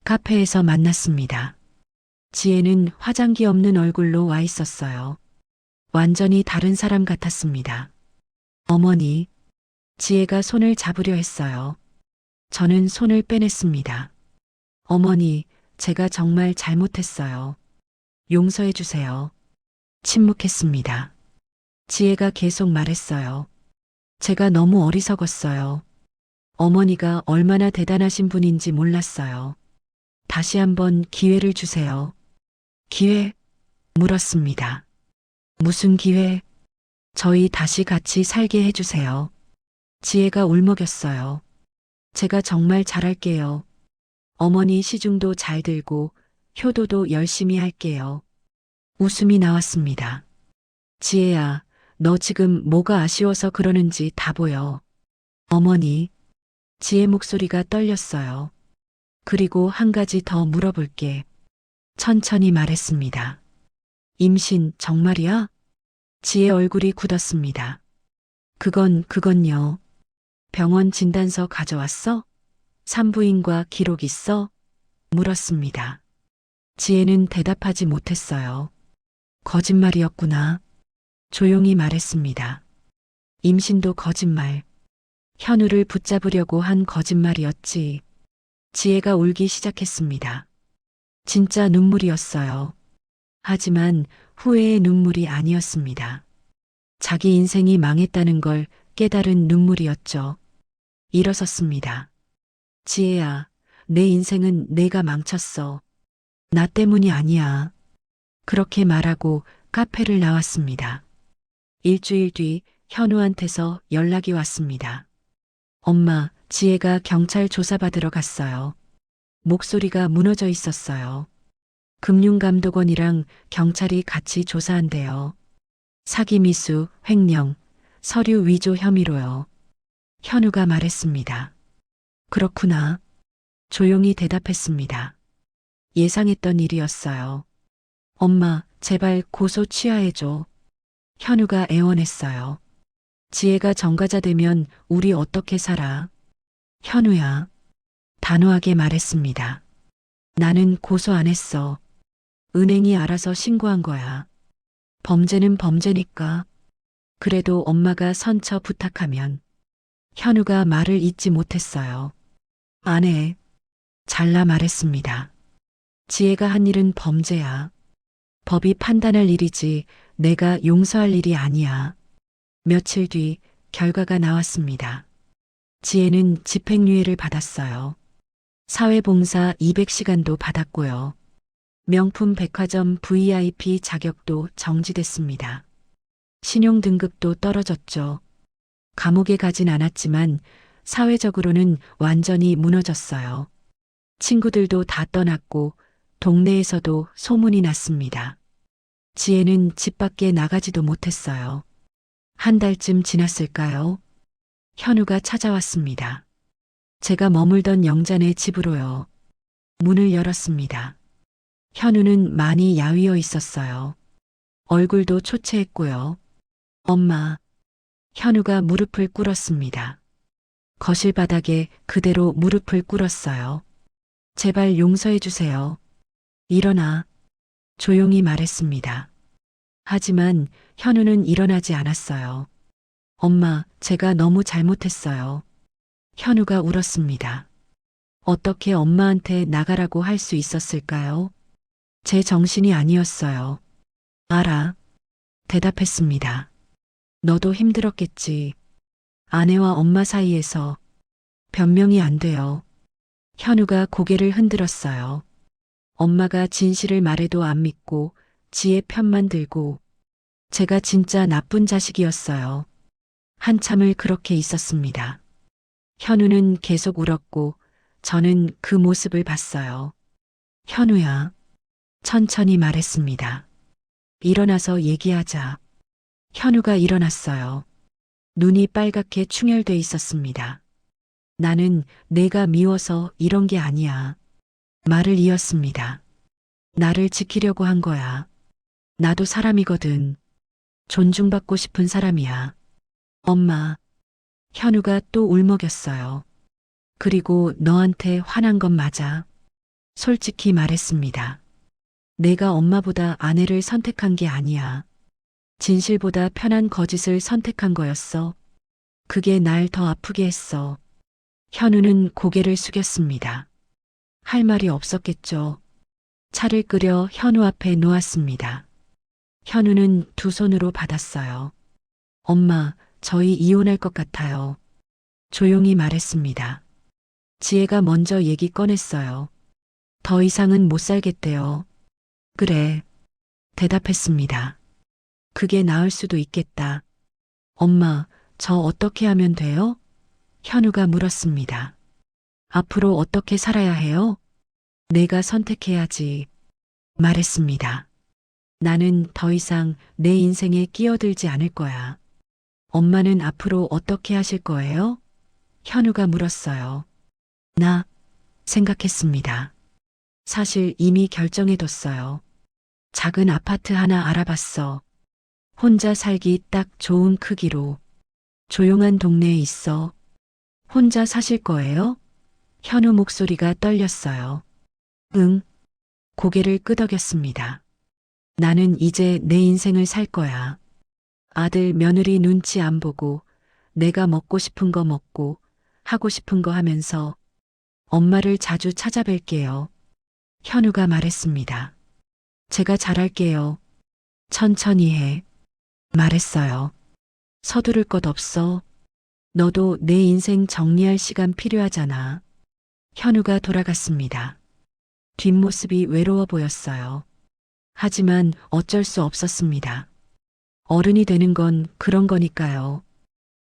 카페에서 만났습니다. 지혜는 화장기 없는 얼굴로 와 있었어요. 완전히 다른 사람 같았습니다. 어머니. 지혜가 손을 잡으려 했어요. 저는 손을 빼냈습니다. 어머니, 제가 정말 잘못했어요. 용서해 주세요. 침묵했습니다. 지혜가 계속 말했어요. 제가 너무 어리석었어요. 어머니가 얼마나 대단하신 분인지 몰랐어요. 다시 한번 기회를 주세요. 기회? 물었습니다. 무슨 기회? 저희 다시 같이 살게 해주세요. 지혜가 울먹였어요. 제가 정말 잘할게요. 어머니 시중도 잘 들고 효도도 열심히 할게요. 웃음이 나왔습니다. 지혜야, 너 지금 뭐가 아쉬워서 그러는지 다 보여. 어머니. 지혜 목소리가 떨렸어요. 그리고 한 가지 더 물어볼게. 천천히 말했습니다. 임신 정말이야? 지혜 얼굴이 굳었습니다. 그건요. 병원 진단서 가져왔어? 산부인과 기록 있어? 물었습니다. 지혜는 대답하지 못했어요. 거짓말이었구나. 조용히 말했습니다. 임신도 거짓말. 현우를 붙잡으려고 한 거짓말이었지. 지혜가 울기 시작했습니다. 진짜 눈물이었어요. 하지만 후회의 눈물이 아니었습니다. 자기 인생이 망했다는 걸 깨달은 눈물이었죠. 일어섰습니다. 지혜야, 내 인생은 내가 망쳤어. 나 때문이 아니야. 그렇게 말하고 카페를 나왔습니다. 일주일 뒤 현우한테서 연락이 왔습니다. 엄마, 지혜가 경찰 조사받으러 갔어요. 목소리가 무너져 있었어요. 금융감독원이랑 경찰이 같이 조사한대요. 사기 미수, 횡령, 서류 위조 혐의로요. 현우가 말했습니다. 그렇구나. 조용히 대답했습니다. 예상했던 일이었어요. 엄마, 제발 고소 취하해줘. 현우가 애원했어요. 지혜가 전과자 되면 우리 어떻게 살아? 현우야. 단호하게 말했습니다. 나는 고소 안 했어. 은행이 알아서 신고한 거야. 범죄는 범죄니까. 그래도 엄마가 선처 부탁하면. 현우가 말을 잇지 못했어요. 안 해. 잘라 말했습니다. 지혜가 한 일은 범죄야. 법이 판단할 일이지 내가 용서할 일이 아니야. 며칠 뒤 결과가 나왔습니다. 지혜는 집행유예를 받았어요. 사회봉사 200시간도 받았고요. 명품 백화점 VIP 자격도 정지됐습니다. 신용등급도 떨어졌죠. 감옥에 가진 않았지만 사회적으로는 완전히 무너졌어요. 친구들도 다 떠났고 동네에서도 소문이 났습니다. 지혜는 집 밖에 나가지도 못했어요. 한 달쯤 지났을까요? 현우가 찾아왔습니다. 제가 머물던 영자네 집으로요. 문을 열었습니다. 현우는 많이 야위어 있었어요. 얼굴도 초췌했고요. 엄마. 현우가 무릎을 꿇었습니다. 거실 바닥에 그대로 무릎을 꿇었어요. 제발 용서해 주세요. 일어나. 조용히 말했습니다. 하지만 현우는 일어나지 않았어요. 엄마, 제가 너무 잘못했어요. 현우가 울었습니다. 어떻게 엄마한테 나가라고 할 수 있었을까요? 제 정신이 아니었어요. 알아. 대답했습니다. 너도 힘들었겠지. 아내와 엄마 사이에서 변명이 안 돼요. 현우가 고개를 흔들었어요. 엄마가 진실을 말해도 안 믿고 지혜 편만 들고 제가 진짜 나쁜 자식이었어요. 한참을 그렇게 있었습니다. 현우는 계속 울었고 저는 그 모습을 봤어요. 현우야. 천천히 말했습니다. 일어나서 얘기하자. 현우가 일어났어요. 눈이 빨갛게 충혈돼 있었습니다. 나는 내가 미워서 이런 게 아니야. 말을 이었습니다. 나를 지키려고 한 거야. 나도 사람이거든. 존중받고 싶은 사람이야. 엄마. 현우가 또 울먹였어요. 그리고 너한테 화난 건 맞아. 솔직히 말했습니다. 내가 엄마보다 아내를 선택한 게 아니야. 진실보다 편한 거짓을 선택한 거였어. 그게 날 더 아프게 했어. 현우는 고개를 숙였습니다. 할 말이 없었겠죠. 차를 끓여 현우 앞에 놓았습니다. 현우는 두 손으로 받았어요. 엄마, 저희 이혼할 것 같아요. 조용히 말했습니다. 지혜가 먼저 얘기 꺼냈어요. 더 이상은 못 살겠대요. 그래. 대답했습니다. 그게 나을 수도 있겠다. 엄마, 저 어떻게 하면 돼요? 현우가 물었습니다. 앞으로 어떻게 살아야 해요? 내가 선택해야지. 말했습니다. 나는 더 이상 내 인생에 끼어들지 않을 거야. 엄마는 앞으로 어떻게 하실 거예요? 현우가 물었어요. 나 생각했습니다. 사실 이미 결정해뒀어요. 작은 아파트 하나 알아봤어. 혼자 살기 딱 좋은 크기로. 조용한 동네에 있어. 혼자 사실 거예요? 현우 목소리가 떨렸어요. 응. 고개를 끄덕였습니다. 나는 이제 내 인생을 살 거야. 아들, 며느리 눈치 안 보고 내가 먹고 싶은 거 먹고 하고 싶은 거 하면서 엄마를 자주 찾아뵐게요. 현우가 말했습니다. 제가 잘할게요. 천천히 해. 말했어요. 서두를 것 없어. 너도 내 인생 정리할 시간 필요하잖아. 현우가 돌아갔습니다. 뒷모습이 외로워 보였어요. 하지만 어쩔 수 없었습니다. 어른이 되는 건 그런 거니까요.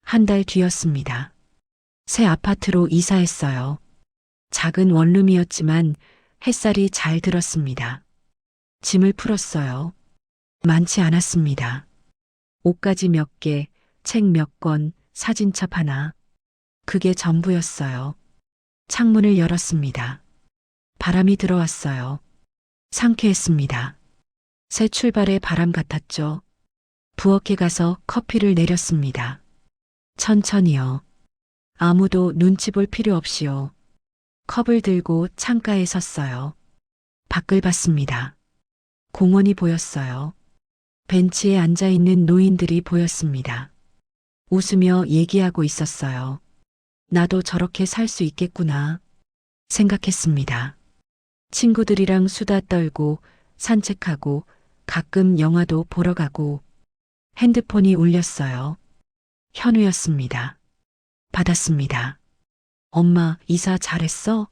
한 달 뒤였습니다. 새 아파트로 이사했어요. 작은 원룸이었지만 햇살이 잘 들었습니다. 짐을 풀었어요. 많지 않았습니다. 옷가지 몇 개, 책 몇 권, 사진첩 하나. 그게 전부였어요. 창문을 열었습니다. 바람이 들어왔어요. 상쾌했습니다. 새 출발의 바람 같았죠. 부엌에 가서 커피를 내렸습니다. 천천히요. 아무도 눈치 볼 필요 없이요. 컵을 들고 창가에 섰어요. 밖을 봤습니다. 공원이 보였어요. 벤치에 앉아 있는 노인들이 보였습니다. 웃으며 얘기하고 있었어요. 나도 저렇게 살 수 있겠구나 생각했습니다. 친구들이랑 수다 떨고 산책하고 가끔 영화도 보러 가고. 핸드폰이 울렸어요. 현우였습니다. 받았습니다. 엄마, 이사 잘했어?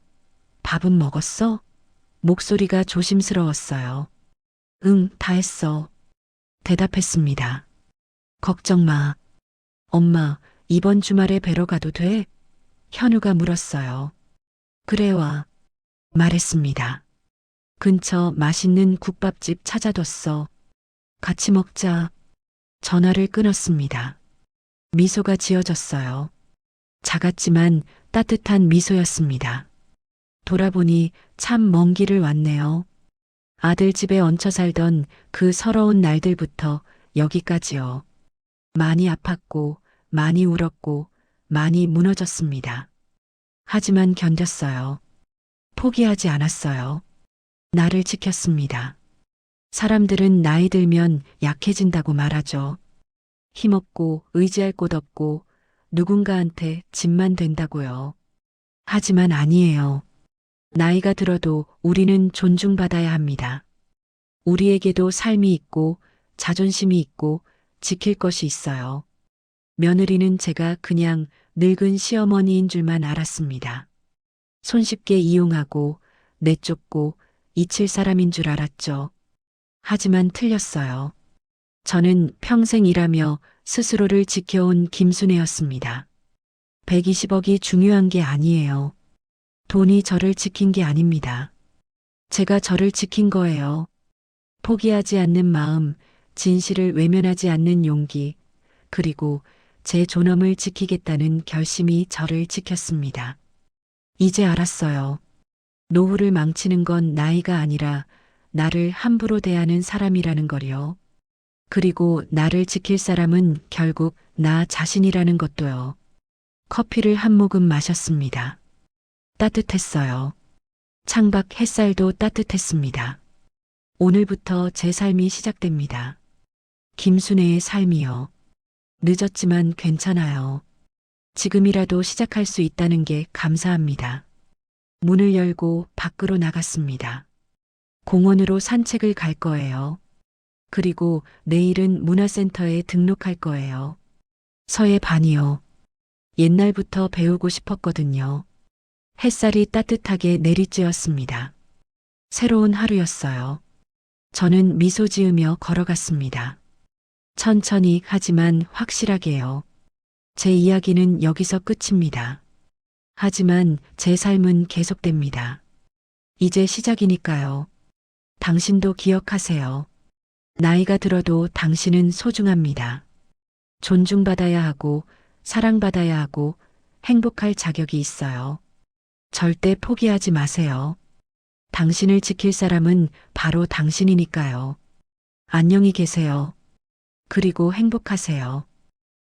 밥은 먹었어? 목소리가 조심스러웠어요. 응, 다 했어. 대답했습니다. 걱정 마. 엄마, 이번 주말에 뵈러 가도 돼? 현우가 물었어요. 그래 와. 말했습니다. 근처 맛있는 국밥집 찾아뒀어. 같이 먹자. 전화를 끊었습니다. 미소가 지어졌어요. 작았지만 따뜻한 미소였습니다. 돌아보니 참 먼 길을 왔네요. 아들 집에 얹혀 살던 그 서러운 날들부터 여기까지요. 많이 아팠고, 많이 울었고, 많이 무너졌습니다. 하지만 견뎠어요. 포기하지 않았어요. 나를 지켰습니다. 사람들은 나이 들면 약해진다고 말하죠. 힘없고 의지할 곳 없고 누군가한테 짐만 된다고요. 하지만 아니에요. 나이가 들어도 우리는 존중받아야 합니다. 우리에게도 삶이 있고 자존심이 있고 지킬 것이 있어요. 며느리는 제가 그냥 늙은 시어머니인 줄만 알았습니다. 손쉽게 이용하고 내쫓고 잊힐 사람인 줄 알았죠. 하지만 틀렸어요. 저는 평생 일하며 스스로를 지켜온 김순애였습니다. 120억이 중요한 게 아니에요. 돈이 저를 지킨 게 아닙니다. 제가 저를 지킨 거예요. 포기하지 않는 마음, 진실을 외면하지 않는 용기, 그리고 제 존엄을 지키겠다는 결심이 저를 지켰습니다. 이제 알았어요. 노후를 망치는 건 나이가 아니라 나를 함부로 대하는 사람이라는 거요. 그리고 나를 지킬 사람은 결국 나 자신이라는 것도요. 커피를 한 모금 마셨습니다. 따뜻했어요. 창밖 햇살도 따뜻했습니다. 오늘부터 제 삶이 시작됩니다. 김순애의 삶이요. 늦었지만 괜찮아요. 지금이라도 시작할 수 있다는 게 감사합니다. 문을 열고 밖으로 나갔습니다. 공원으로 산책을 갈 거예요. 그리고 내일은 문화센터에 등록할 거예요. 서예 반이요. 옛날부터 배우고 싶었거든요. 햇살이 따뜻하게 내리쬐었습니다. 새로운 하루였어요. 저는 미소 지으며 걸어갔습니다. 천천히 하지만 확실하게요. 제 이야기는 여기서 끝입니다. 하지만 제 삶은 계속됩니다. 이제 시작이니까요. 당신도 기억하세요. 나이가 들어도 당신은 소중합니다. 존중받아야 하고 사랑받아야 하고 행복할 자격이 있어요. 절대 포기하지 마세요. 당신을 지킬 사람은 바로 당신이니까요. 안녕히 계세요. 그리고 행복하세요.